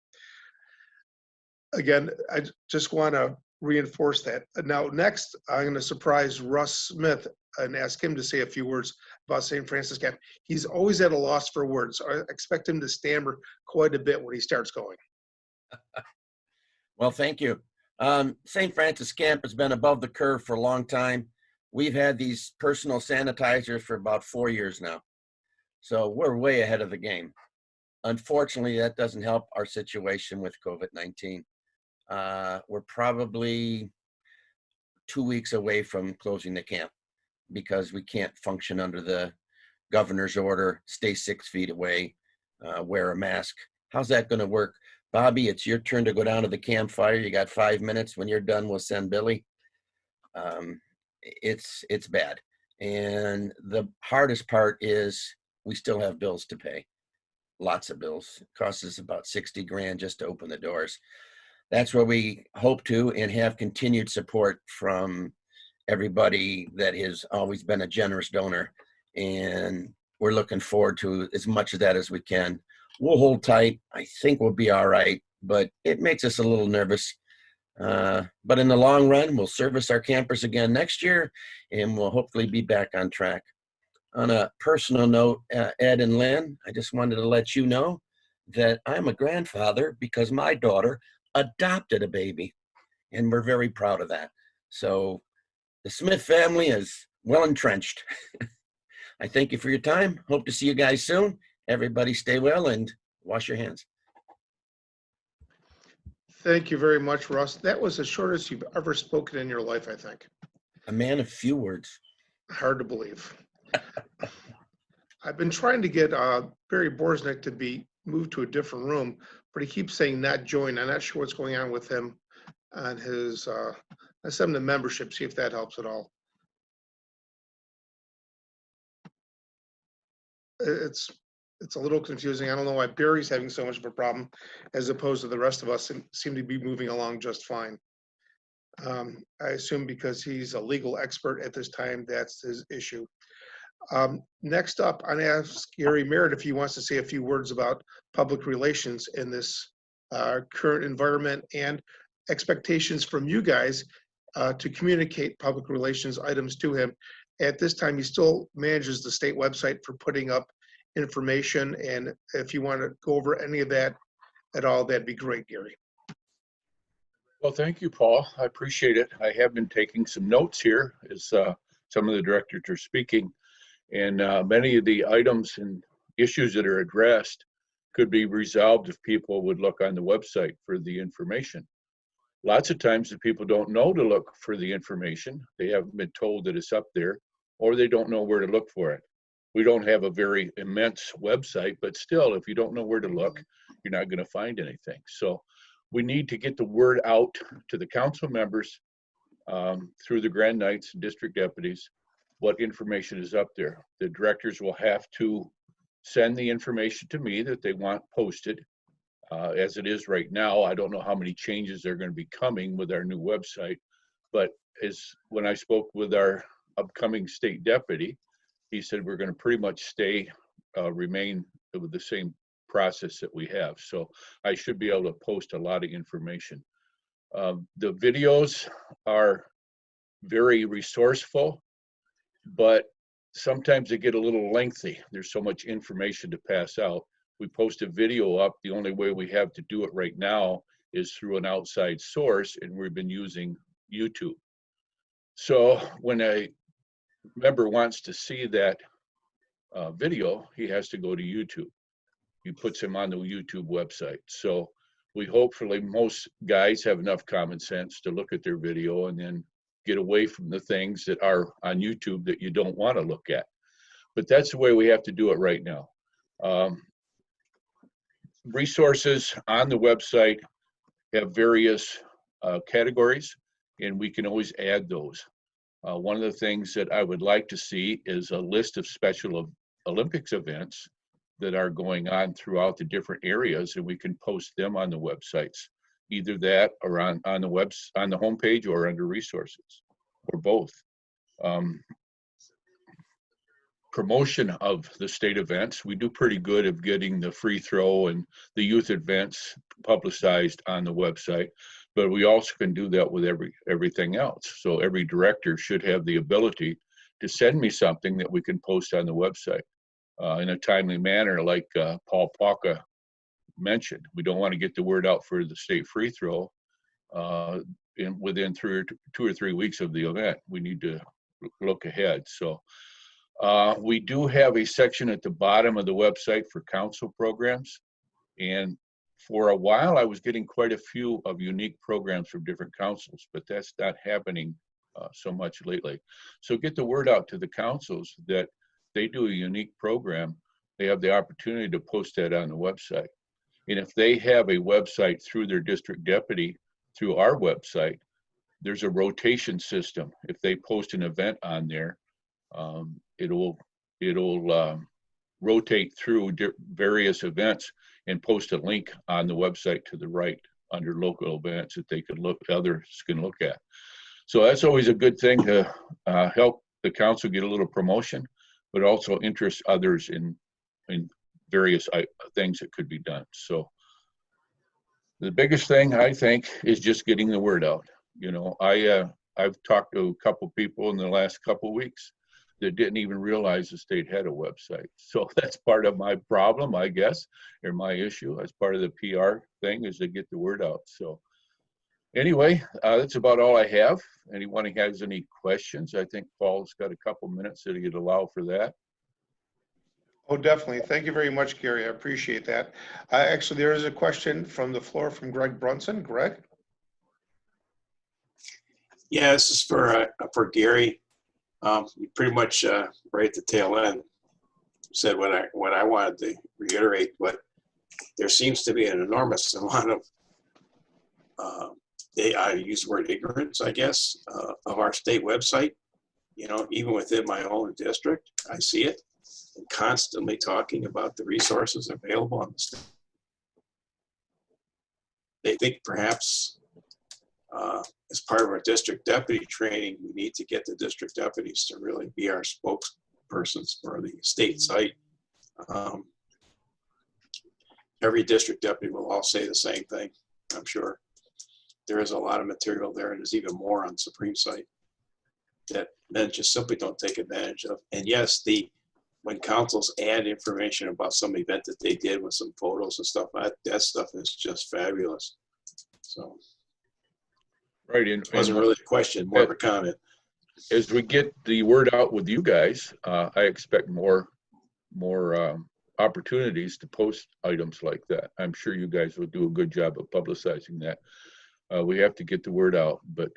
Again, I just want to reinforce that. Now, next, I'm going to surprise Russ Smith and ask him to say a few words about St. Francis Camp. He's always at a loss for words. So I expect him to stammer quite a bit when he starts going. Well, thank you. St. Francis Camp has been above the curve for a long time. We've had these personal sanitizers for about 4 years now. So we're way ahead of the game. Unfortunately, that doesn't help our situation with COVID-19. We're probably 2 weeks away from closing the camp because we can't function under the governor's order, stay 6 feet away, wear a mask. How's that going to work? Bobby, it's your turn to go down to the campfire. You got 5 minutes. When you're done, we'll send Billy. It's bad. And the hardest part is we still have bills to pay. Lots of bills. It costs us about 60 grand just to open the doors. That's where we hope to and have continued support from everybody that has always been a generous donor. And we're looking forward to as much of that as we can. We'll hold tight. I think we'll be all right, but it makes us a little nervous. But in the long run, we'll service our campers again next year, and we'll hopefully be back on track. On a personal note, Ed and Lynn, I just wanted to let you know that I'm a grandfather because my daughter adopted a baby, and we're very proud of that. So the Smith family is well entrenched. I thank you for your time. Hope to see you guys soon. Everybody stay well and wash your hands. Thank you very much, Russ. That was the shortest you've ever spoken in your life, I think. A man of few words. Hard to believe. I've been trying to get Barry Borsnick to be moved to a different room, but he keeps saying not join. I'm not sure what's going on with him on his, I sent him the membership, see if that helps at all. It's a little confusing. I don't know why Barry's having so much of a problem as opposed to the rest of us seem to be moving along just fine. I assume because he's a legal expert at this time, that's his issue. Next up, I'm going to ask Gary Merritt if he wants to say a few words about public relations in this current environment and expectations from you guys to communicate public relations items to him. At this time, he still manages the state website for putting up information, and if you want to go over any of that at all, that'd be great, Gary. Well, thank you, Paul. I appreciate it. I have been taking some notes here as some of the directors are speaking, and many of the items and issues that are addressed could be resolved if people would look on the website for the information. Lots of times the people don't know to look for the information. They haven't been told that it's up there, or they don't know where to look for it. We don't have a very immense website, but still, if you don't know where to look, you're not going to find anything. So we need to get the word out to the council members through the Grand Knights and district deputies, what information is up there. The directors will have to send the information to me that they want posted. As it is right now, I don't know how many changes are going to be coming with our new website, but when I spoke with our upcoming state deputy, he said we're going to pretty much remain with the same process that we have. So I should be able to post a lot of information. The videos are very resourceful, but sometimes they get a little lengthy. There's so much information to pass out. We post a video up. The only way we have to do it right now is through an outside source, and we've been using YouTube. So when a member wants to see that video, he has to go to YouTube. He puts him on the YouTube website. So hopefully most guys have enough common sense to look at their video and then get away from the things that are on YouTube that you don't want to look at. But that's the way we have to do it right now. Resources on the website have various categories, and we can always add those. One of the things that I would like to see is a list of Special Olympics events that are going on throughout the different areas, and we can post them on the websites. Either that or on the homepage or under resources, or both. Promotion of the state events. We do pretty good of getting the free throw and the youth events publicized on the website, but we also can do that with everything else. So every director should have the ability to send me something that we can post on the website in a timely manner, like Paul Palka mentioned. We don't want to get the word out for the state free throw within 2 or 3 weeks of the event. We need to look ahead. So we do have a section at the bottom of the website for council programs. And for a while, I was getting quite a few of unique programs from different councils, but that's not happening so much lately. So get the word out to the councils that they do a unique program. They have the opportunity to post that on the website. And if they have a website through their district deputy, through our website, there's a rotation system. If they post an event on there, it'll rotate through various events and post a link on the website to the right under local events that others can look at. So that's always a good thing to help the council get a little promotion, but also interest others in various things that could be done. So the biggest thing, I think, is just getting the word out. You know, I've talked to a couple people in the last couple of weeks that didn't even realize the state had a website. So that's part of my problem, I guess, or my issue as part of the PR thing, is to get the word out. So anyway, that's about all I have. Anyone who has any questions, I think Paul's got a couple minutes that he'd allow for that. Oh, definitely. Thank you very much, Gary. I appreciate that. Actually, there is a question from the floor from Greg Brunson. Greg? Yeah, this is for Gary. You pretty much right at the tail end said what I wanted to reiterate, but there seems to be an enormous amount of I use the word ignorance, I guess, of our state website. You know, even within my own district, I see it, and constantly talking about the resources available on the state. They think perhaps as part of our district deputy training, we need to get the district deputies to really be our spokespersons for the state site. Every district deputy will all say the same thing, I'm sure. There is a lot of material there, and there's even more on Supreme site that men just simply don't take advantage of. And yes, when councils add information about some event that they did with some photos and stuff, that stuff is just fabulous. So. Right. It wasn't really a question, more of a comment. As we get the word out with you guys, I expect more opportunities to post items like that. I'm sure you guys will do a good job of publicizing that. We have to get the word out. But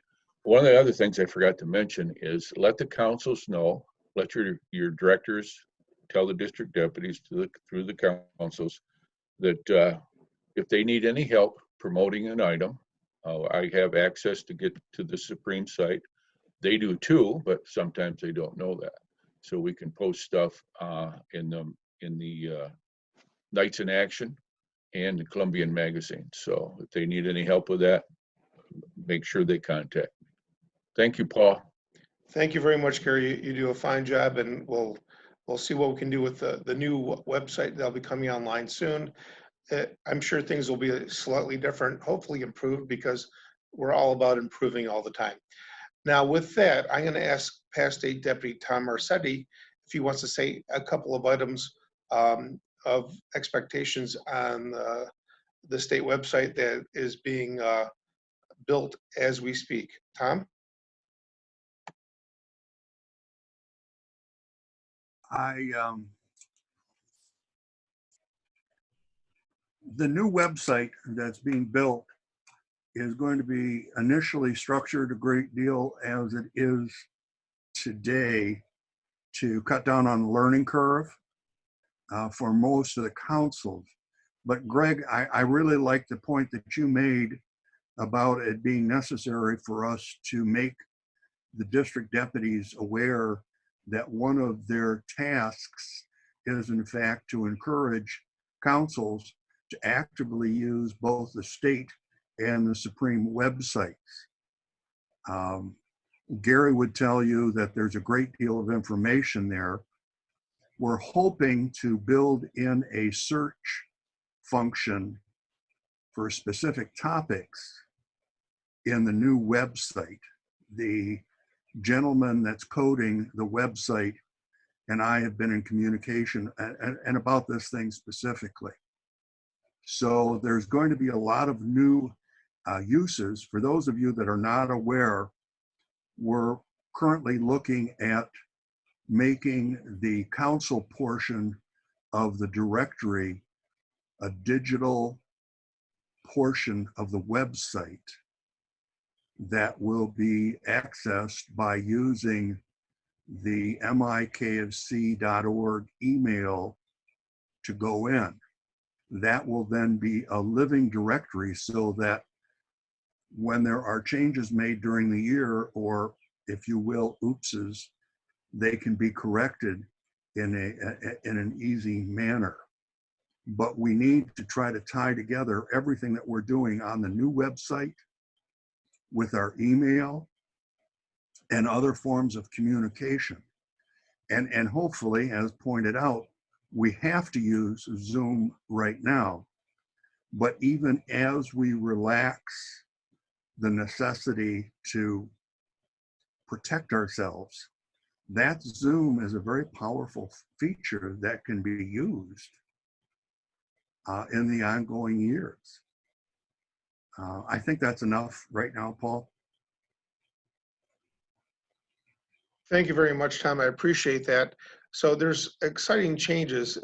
one of the other things I forgot to mention is let the councils know, let your directors tell the district deputies through the councils that if they need any help promoting an item, I have access to get to the Supreme site. They do too, but sometimes they don't know that. So we can post stuff in the Knights in Action and the Columbian Magazine. So if they need any help with that, make sure they contact me. Thank you, Paul. Thank you very much, Gary. You do a fine job, and we'll see what we can do with the new website that'll be coming online soon. I'm sure things will be slightly different, hopefully improved, because we're all about improving all the time. Now, with that, I'm going to ask Past State Deputy Tom Marcetti if he wants to say a couple of items of expectations on the state website that is being built as we speak. Tom? The new website that's being built is going to be initially structured a great deal as it is today to cut down on the learning curve for most of the councils. But Greg, I really like the point that you made about it being necessary for us to make the district deputies aware that one of their tasks is in fact to encourage councils to actively use both the state and the Supreme websites. Gary would tell you that there's a great deal of information there. We're hoping to build in a search function for specific topics in the new website. The gentleman that's coding the website and I have been in communication and about this thing specifically. So there's going to be a lot of new uses. For those of you that are not aware, we're currently looking at making the council portion of the directory a digital portion of the website that will be accessed by using the mikfc.org email to go in. That will then be a living directory so that when there are changes made during the year, or if you will, oopses, they can be corrected in an easy manner. But we need to try to tie together everything that we're doing on the new website with our email and other forms of communication. And hopefully, as pointed out, we have to use Zoom right now. But even as we relax the necessity to protect ourselves, that Zoom is a very powerful feature that can be used in the ongoing years. I think that's enough right now, Paul. Thank you very much, Tom. I appreciate that. So there's exciting changes.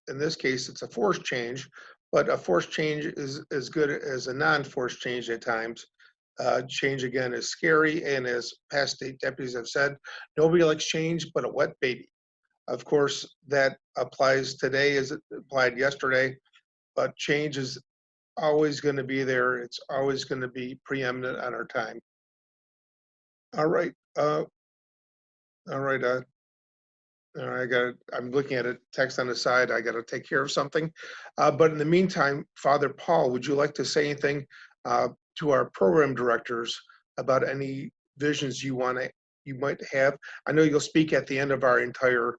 In this case, it's a forced change, but a forced change is as good as a non-forced change at times. Change, again, is scary, and as past state deputies have said, nobody likes change but a wet baby. Of course, that applies today as it applied yesterday, but change is always going to be there. It's always going to be preeminent on our time. All right. All right. I'm looking at a text on the side. I got to take care of something. But in the meantime, Father Paul, would you like to say anything to our program directors about any visions you might have? I know you'll speak at the end of our entire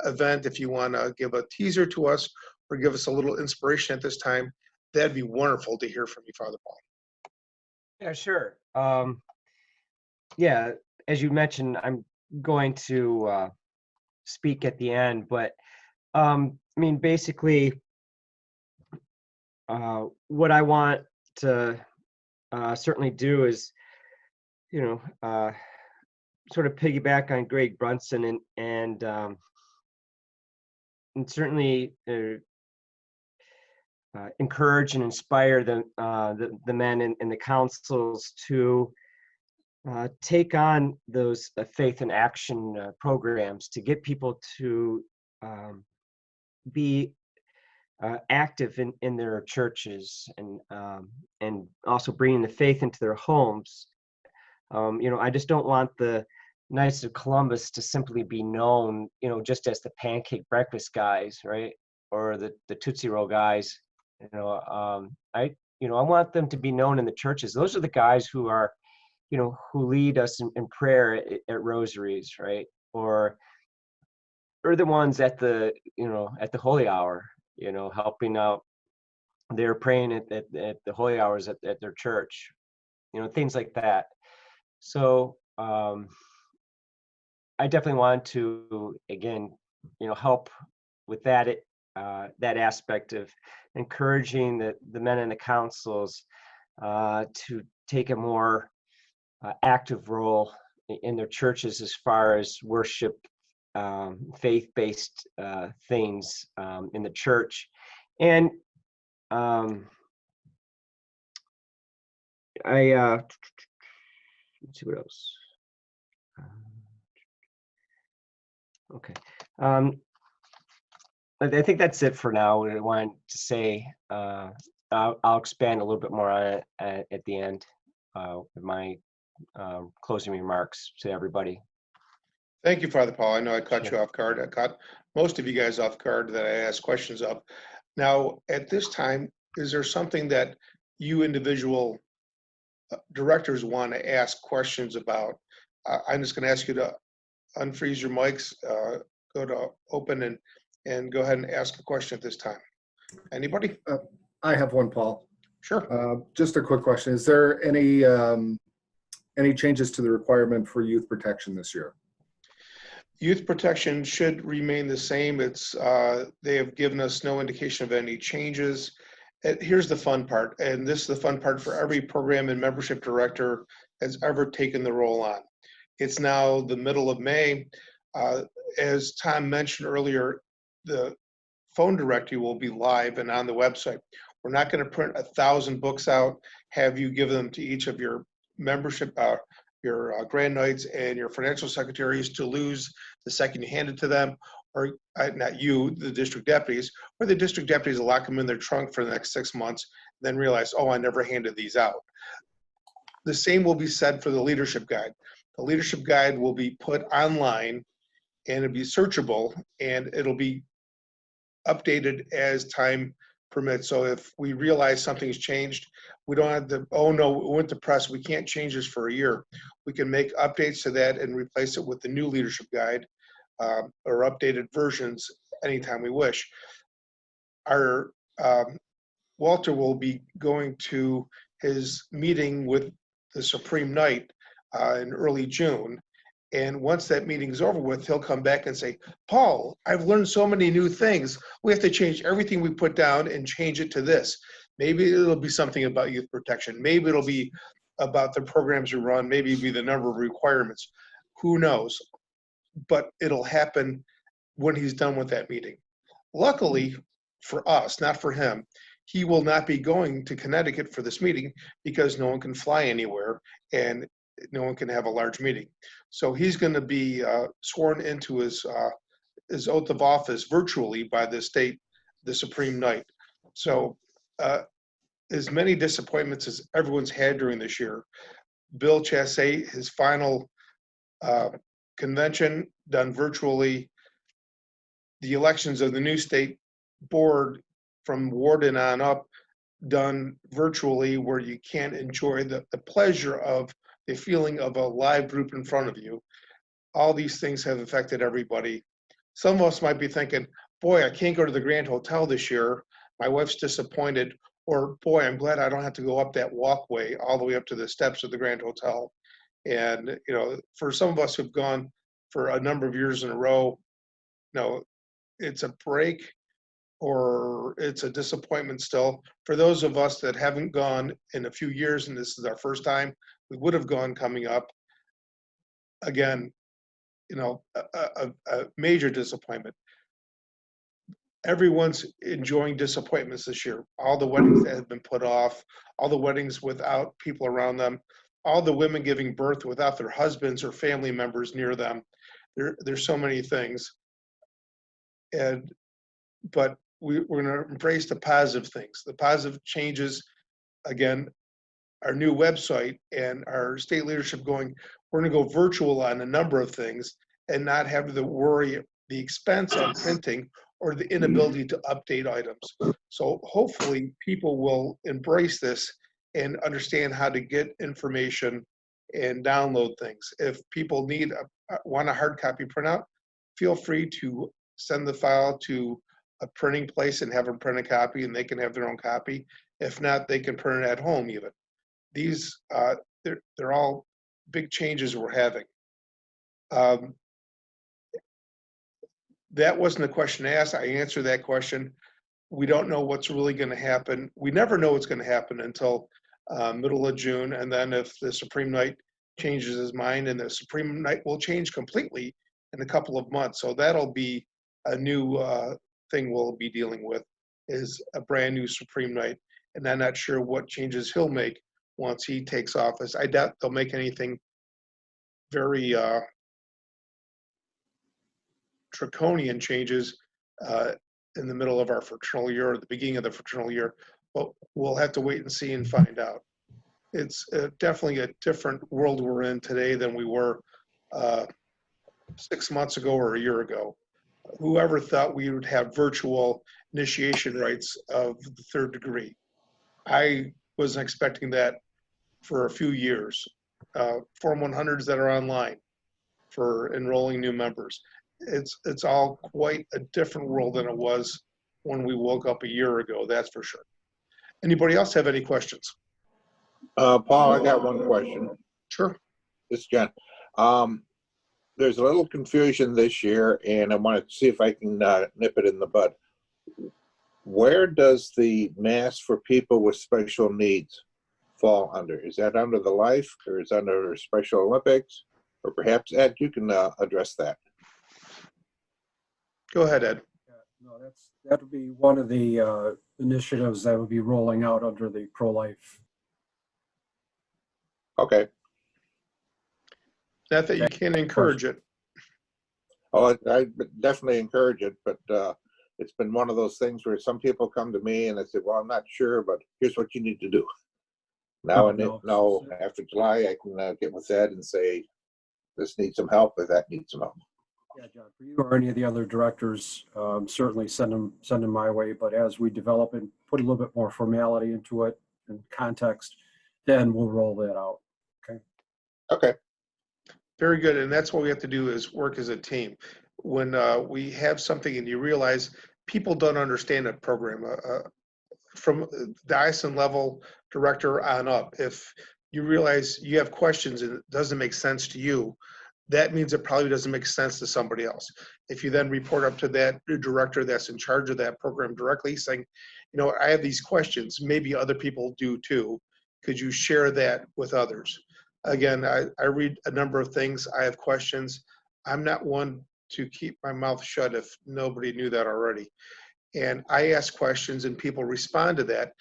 event. If you want to give a teaser to us or give us a little inspiration at this time, that'd be wonderful to hear from you, Father Paul. Yeah, sure. Yeah, as you mentioned, I'm going to speak at the end, but I mean, basically, what I want to certainly do is, sort of piggyback on Greg Brunson and certainly encourage and inspire the men in the councils to take on those faith and action programs to get people to be active in their churches and also bringing the faith into their homes. I just don't want the Knights of Columbus to simply be known, just as the pancake breakfast guys, right? Or the Tootsie Roll guys. I want them to be known in the churches. Those are the guys who are, who lead us in prayer at rosaries, right? Or the ones at the holy hour, helping out. They're praying at the holy hours at their church, things like that. So I definitely want to, again, help with that aspect of encouraging the men in the councils to take a more active role in their churches as far as worship, faith-based things in the church. And let's see what else. Okay. I think that's it for now. What I wanted to say, I'll expand a little bit more on it at the end with my closing remarks to everybody. Thank you, Father Paul. I know I caught Sure. you off guard. I caught most of you guys off guard that I asked questions of. Now, at this time, is there something that you individual directors want to ask questions about? I'm just going to ask you to unfreeze your mics, go to open and go ahead and ask a question at this time. Anybody? I have one, Paul. Sure. Just a quick question. Is there any changes to the requirement for youth protection this year? Youth protection should remain the same. It's they have given us no indication of any changes. Here's the fun part, and this is the fun part for every program and membership director has ever taken the role on. It's now the middle of May. As Tom mentioned earlier, the phone directory will be live and on the website. We're not going to print 1,000 books out, have you give them to each of your membership, your Grand Knights and your financial secretaries to lose the second you hand it to them, or not you, the district deputies, or the district deputies will lock them in their trunk for the next 6 months, then realize, oh, I never handed these out. The same will be said for the leadership guide. The leadership guide will be put online and it'll be searchable and it'll be updated as time permits. So if we realize something's changed, we don't have to, oh no, we went to press, we can't change this for a year. We can make updates to that and replace it with the new leadership guide or updated versions anytime we wish. Our Walter will be going to his meeting with the Supreme Knight in early June. And once that meeting's over with, he'll come back and say, Paul, I've learned so many new things. We have to change everything we put down and change it to this. Maybe it'll be something about youth protection. Maybe it'll be about the programs we run. Maybe it'll be the number of requirements. Who knows? But it'll happen when he's done with that meeting. Luckily for us, not for him, he will not be going to Connecticut for this meeting because no one can fly anywhere and no one can have a large meeting. So he's going to be sworn into his oath of office virtually by the state, the Supreme Knight. So as many disappointments as everyone's had during this year, Bill Chassé, his final convention done virtually, the elections of the new state board from warden on up done virtually, where you can't enjoy the pleasure of the feeling of a live group in front of you. All these things have affected everybody. Some of us might be thinking, boy, I can't go to the Grand Hotel this year. My wife's disappointed. Or boy, I'm glad I don't have to go up that walkway all the way up to the steps of the Grand Hotel. And, you know, for some of us who've gone for a number of years in a row, you know, it's a break or it's a disappointment still. For those of us that haven't gone in a few years and this is our first time, we would have gone coming up, again, you know, a major disappointment. Everyone's enjoying disappointments this year. All the weddings that have been put off, all the weddings without people around them, all the women giving birth without their husbands or family members near them. There's so many things. But we're going to embrace the positive things, the positive changes. Again, our new website and our state leadership going, we're going to go virtual on a number of things and not have to worry the expense of printing or the inability to update items. So hopefully people will embrace this and understand how to get information and download things. If people want a hard copy printout, feel free to send the file to a printing place and have them print a copy and they can have their own copy. If not, they can print it at home even. These, they're all big changes we're having. That wasn't a question asked. I answered that question. We don't know what's really going to happen. We never know what's going to happen until middle of June. And then if the Supreme Knight changes his mind, and the Supreme Knight will change completely in a couple of months. So that'll be a new thing we'll be dealing with, is a brand new Supreme Knight. And I'm not sure what changes he'll make once he takes office. I doubt they'll make anything very draconian changes in the middle of our fraternal year or the beginning of the fraternal year, but we'll have to wait and see and find out. It's definitely a different world we're in today than we were 6 months ago or a year ago. Whoever thought we would have virtual initiation rites of the 3rd degree? I wasn't expecting that for a few years. Form 100s that are online for enrolling new members. It's all quite a different world than it was when we woke up a year ago, that's for sure. Anybody else have any questions? Paul, I got one question. Sure. This is John. There's a little confusion this year, and I want to see if I can nip it in the bud. Where does the Mass for People with Special Needs fall under? Is that under the Life, or is that under Special Olympics? Or perhaps, Ed, you can address that. Go ahead, Ed. No, that would be one of the initiatives that would be rolling out under the pro-life. Okay. Not that you can't encourage it. Oh, I definitely encourage it, but it's been one of those things where some people come to me and they say, well, I'm not sure, but here's what you need to do. Now, now after July, I can get with Ed and say, this needs some help, or that needs some help. Yeah, John, for you or any of the other directors, certainly send them my way. But as we develop and put a little bit more formality into it and context, then we'll roll that out. Okay. Okay. Very good. And that's what we have to do is work as a team. When we have something and you realize people don't understand a program, from Dyson level director on up, if you realize you have questions and it doesn't make sense to you, that means it probably doesn't make sense to somebody else. If you then report up to that director that's in charge of that program directly saying, you know, I have these questions, maybe other people do too. Could you share that with others? Again, I read a number of things. I have questions. I'm not one to keep my mouth shut if nobody knew that already. And I ask questions and people respond to that.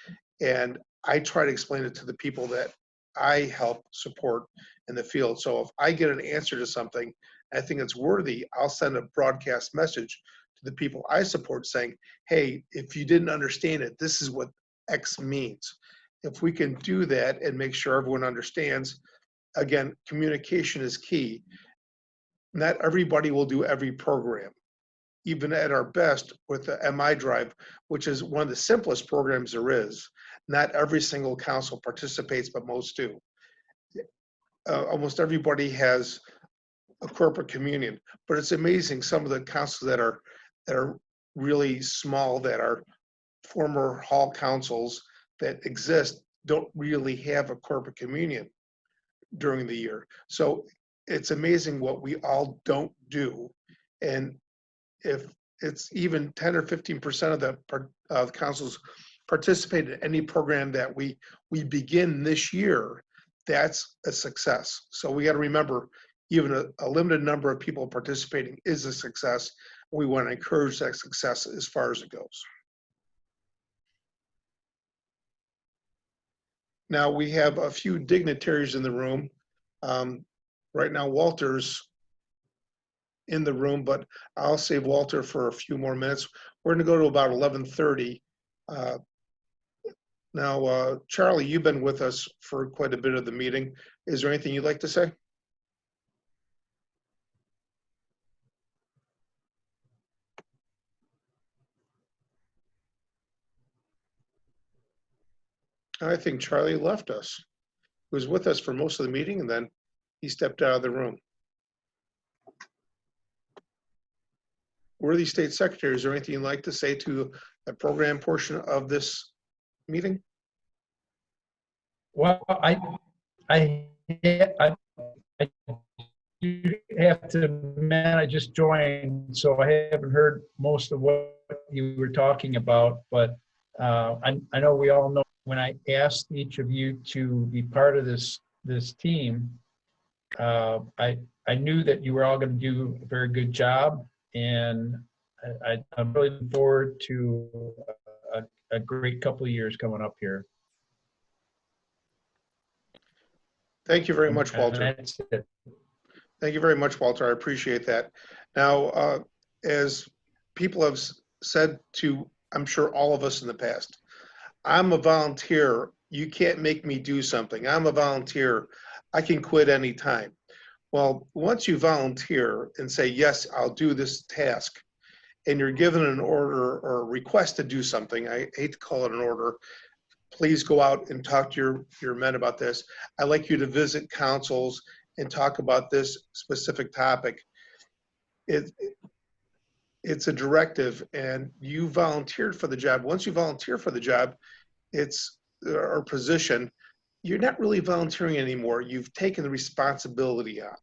And I try to explain it to the people that I help support in the field. So if I get an answer to something, I think it's worthy, I'll send a broadcast message to the people I support saying, hey, if you didn't understand it, this is what X means. If we can do that and make sure everyone understands, again, communication is key. Not everybody will do every program. Even at our best with the MI Drive, which is one of the simplest programs there is, not every single council participates, but most do. Almost everybody has a corporate communion, but it's amazing some of the councils that are really small, that are former hall councils that exist, don't really have a corporate communion during the year. So it's amazing what we all don't do. And if it's even 10 or 15% of the councils participate in any program that we begin this year, that's a success. So we got to remember, even a limited number of people participating is a success. We want to encourage that success as far as it goes. Now we have a few dignitaries in the room. Right now, Walter's in the room, but I'll save Walter for a few more minutes. We're going to go to about 11:30. Now, Charlie, you've been with us for quite a bit of the meeting. Is there anything you'd like to say? I think Charlie left us. He was with us for most of the meeting and then he stepped out of the room. Worthy State Secretary, is there anything you'd like to say to the program portion of this meeting? Well, I have to admit, I just joined, so I haven't heard most of what you were talking about, but I know we all know when I asked each of you to be part of this team, I knew that you were all going to do a very good job, and I'm really looking forward to a great couple of years coming up here. Thank you very much, And Walter. that's it. Thank you very much, Walter. I appreciate that. Now, as people have said to, I'm sure all of us in the past, I'm a volunteer. You can't make me do something. I'm a volunteer. I can quit anytime. Well, once you volunteer and say, yes, I'll do this task, and you're given an order or a request to do something, I hate to call it an order, please go out and talk to your men about this. I'd like you to visit councils and talk about this specific topic. It's a directive, and you volunteered for the job. Once you volunteer for the job, it's our position. You're not really volunteering anymore. You've taken the responsibility on.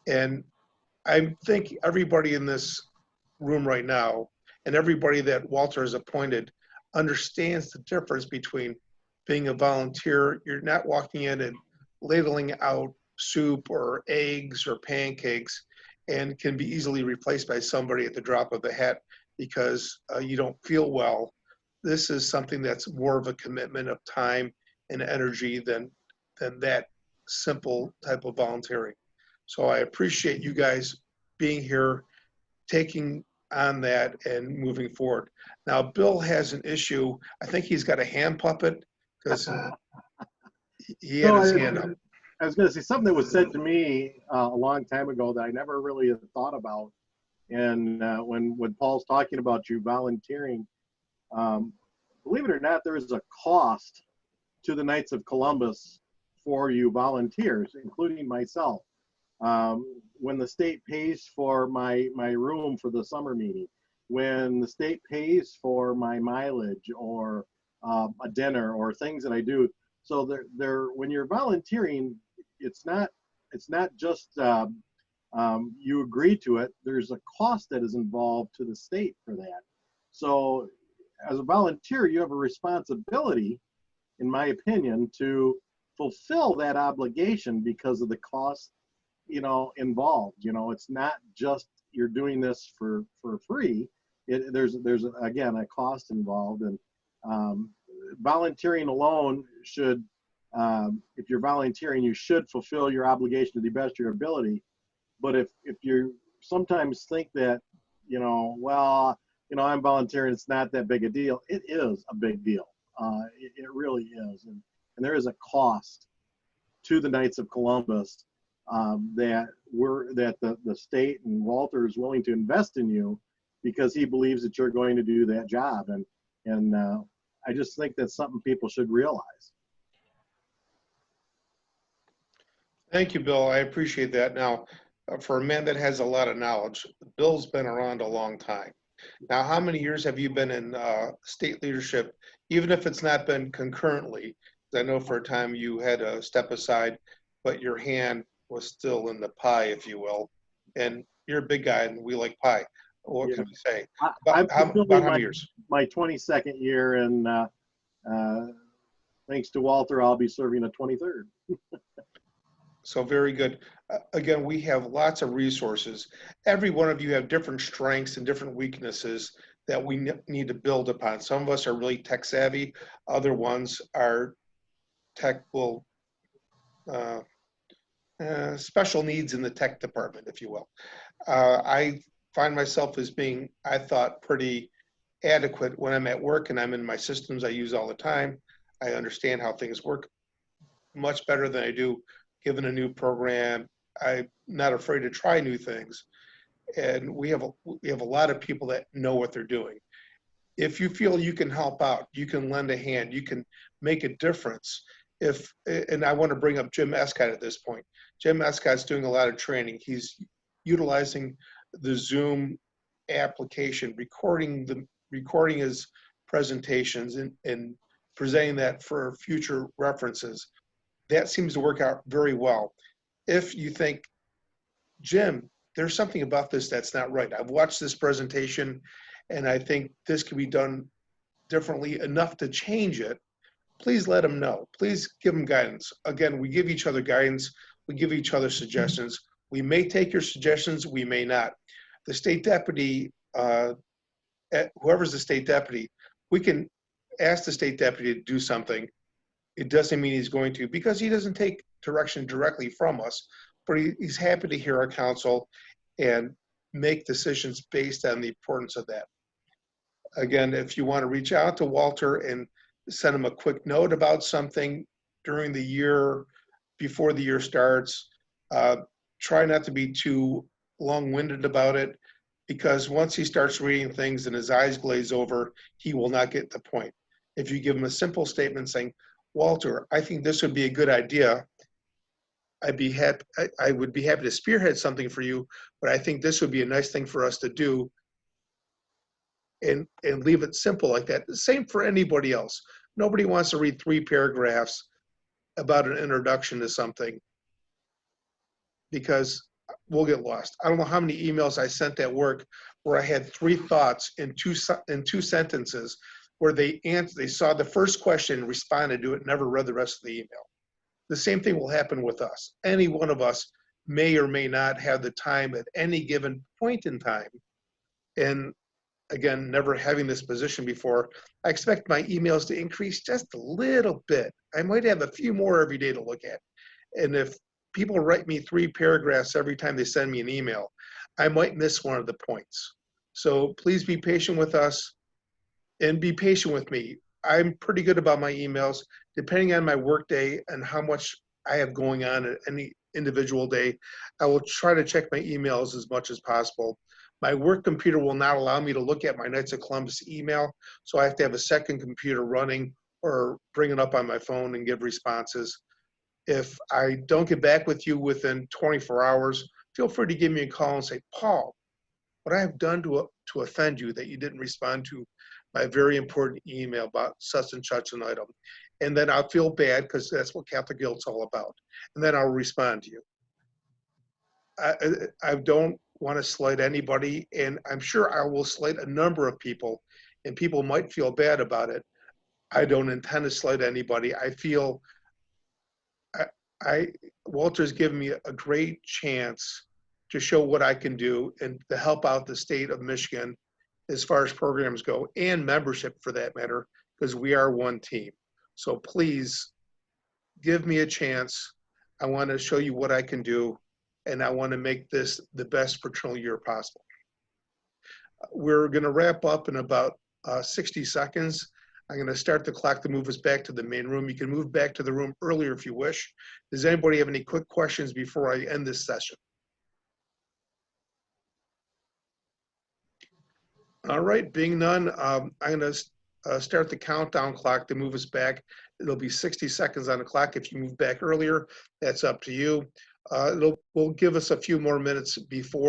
And I think everybody in this room right now and everybody that Walter has appointed understands the difference between being a volunteer. You're not walking in and ladling out soup or eggs or pancakes and can be easily replaced by somebody at the drop of a hat because you don't feel well. This is something that's more of a commitment of time and energy than that simple type of volunteering. So I appreciate you guys being here, taking on that and moving forward. Now, Bill has an issue. I think he's got a hand puppet because he had his hand up. I was going to say something that was said to me a long time ago that I never really had thought about. And when Paul's talking about you volunteering, believe it or not, there is a cost to the Knights of Columbus for you volunteers, including myself. When the state pays for my room for the summer meeting, when the state pays for my mileage or a dinner or things that I do. So when you're volunteering, it's not just you agree to it. There's a cost that is involved to the state for that. So as a volunteer, you have a responsibility, in my opinion, to fulfill that obligation because of the cost, involved. It's not just you're doing this for free. There's again a cost involved, and volunteering alone should, if you're volunteering, you should fulfill your obligation to the best of your ability. But if you sometimes think that, I'm volunteering, it's not that big a deal. It is a big deal. It really is, and there is a cost to the Knights of Columbus that the state and Walter is willing to invest in you because he believes that you're going to do that job, and I just think that's something people should realize. Thank you, Bill. I appreciate that. Now, for a man that has a lot of knowledge, Bill's been around a long time. Now, how many years have you been in state leadership, even if it's not been concurrently? I know for a time you had to step aside, but your hand was still in the pie, if you will. And you're a big guy, and we like pie. What can we say? How many years? My 22nd year, and thanks to Walter, I'll be serving a 23rd. So very good. Again, we have lots of resources. Every one of you have different strengths and different weaknesses that we need to build upon. Some of us are really tech savvy. Other ones are special needs in the tech department, if you will. I find myself as being, I thought, pretty adequate when I'm at work and I'm in my systems I use all the time. I understand how things work much better than I do given a new program. I'm not afraid to try new things. And we have a lot of people that know what they're doing. If you feel you can help out, you can lend a hand, you can make a difference. And I want to bring up Jim Escott at this point. Jim Escott's doing a lot of training. He's utilizing the Zoom application, recording his presentations and presenting that for future references. That seems to work out very well. If you think, Jim, there's something about this that's not right. I've watched this presentation and I think this can be done differently enough to change it. Please let them know. Please give them guidance. Again, we give each other guidance. We give each other suggestions. We may take your suggestions, we may not. The state deputy, whoever's the state deputy, we can ask the state deputy to do something. It doesn't mean he's going to, because he doesn't take direction directly from us, but he's happy to hear our counsel and make decisions based on the importance of that. Again, if you want to reach out to Walter and send him a quick note about something during the year, before the year starts, try not to be too long-winded about it, because once he starts reading things and his eyes glaze over, he will not get the point. If you give him a simple statement saying, Walter, I think this would be a good idea. I would be happy to spearhead something for you, but I think this would be a nice thing for us to do, and leave it simple like that. The same for anybody else. Nobody wants to read 3 paragraphs about an introduction to something, because we'll get lost. I don't know how many emails I sent at work where I had 3 thoughts in two sentences, where they saw the first question, responded to it, never read the rest of the email. The same thing will happen with us. Any one of us may or may not have the time at any given point in time. And again, never having this position before, I expect my emails to increase just a little bit. I might have a few more every day to look at. And if people write me 3 paragraphs every time they send me an email, I might miss one of the points. So please be patient with us and be patient with me. I'm pretty good about my emails. Depending on my work day and how much I have going on at any individual day, I will try to check my emails as much as possible. My work computer will not allow me to look at my Knights of Columbus email, so I have to have a second computer running or bring it up on my phone and give responses. If I don't get back with you within 24 hours, feel free to give me a call and say, Paul, what I have done to offend you that you didn't respond to my very important email about such and such an item. And then I'll feel bad, because that's what Catholic Guild's all about. And then I'll respond to you. I don't want to slight anybody, and I'm sure I will slight a number of people, and people might feel bad about it. I don't intend to slight anybody. I feel Walter's given me a great chance to show what I can do and to help out the state of Michigan as far as programs go, and membership for that matter, because we are one team. So please give me a chance. I want to show you what I can do, and I want to make this the best fraternal year possible. We're going to wrap up in about 60 seconds. I'm going to start the clock to move us back to the main room. You can move back to the room earlier if you wish. Does anybody have any quick questions before I end this session? All right, being none, I'm going to start the countdown clock to move us back. It'll be 60 seconds on the clock. If you move back earlier, that's up to you. Will give us a few more minutes before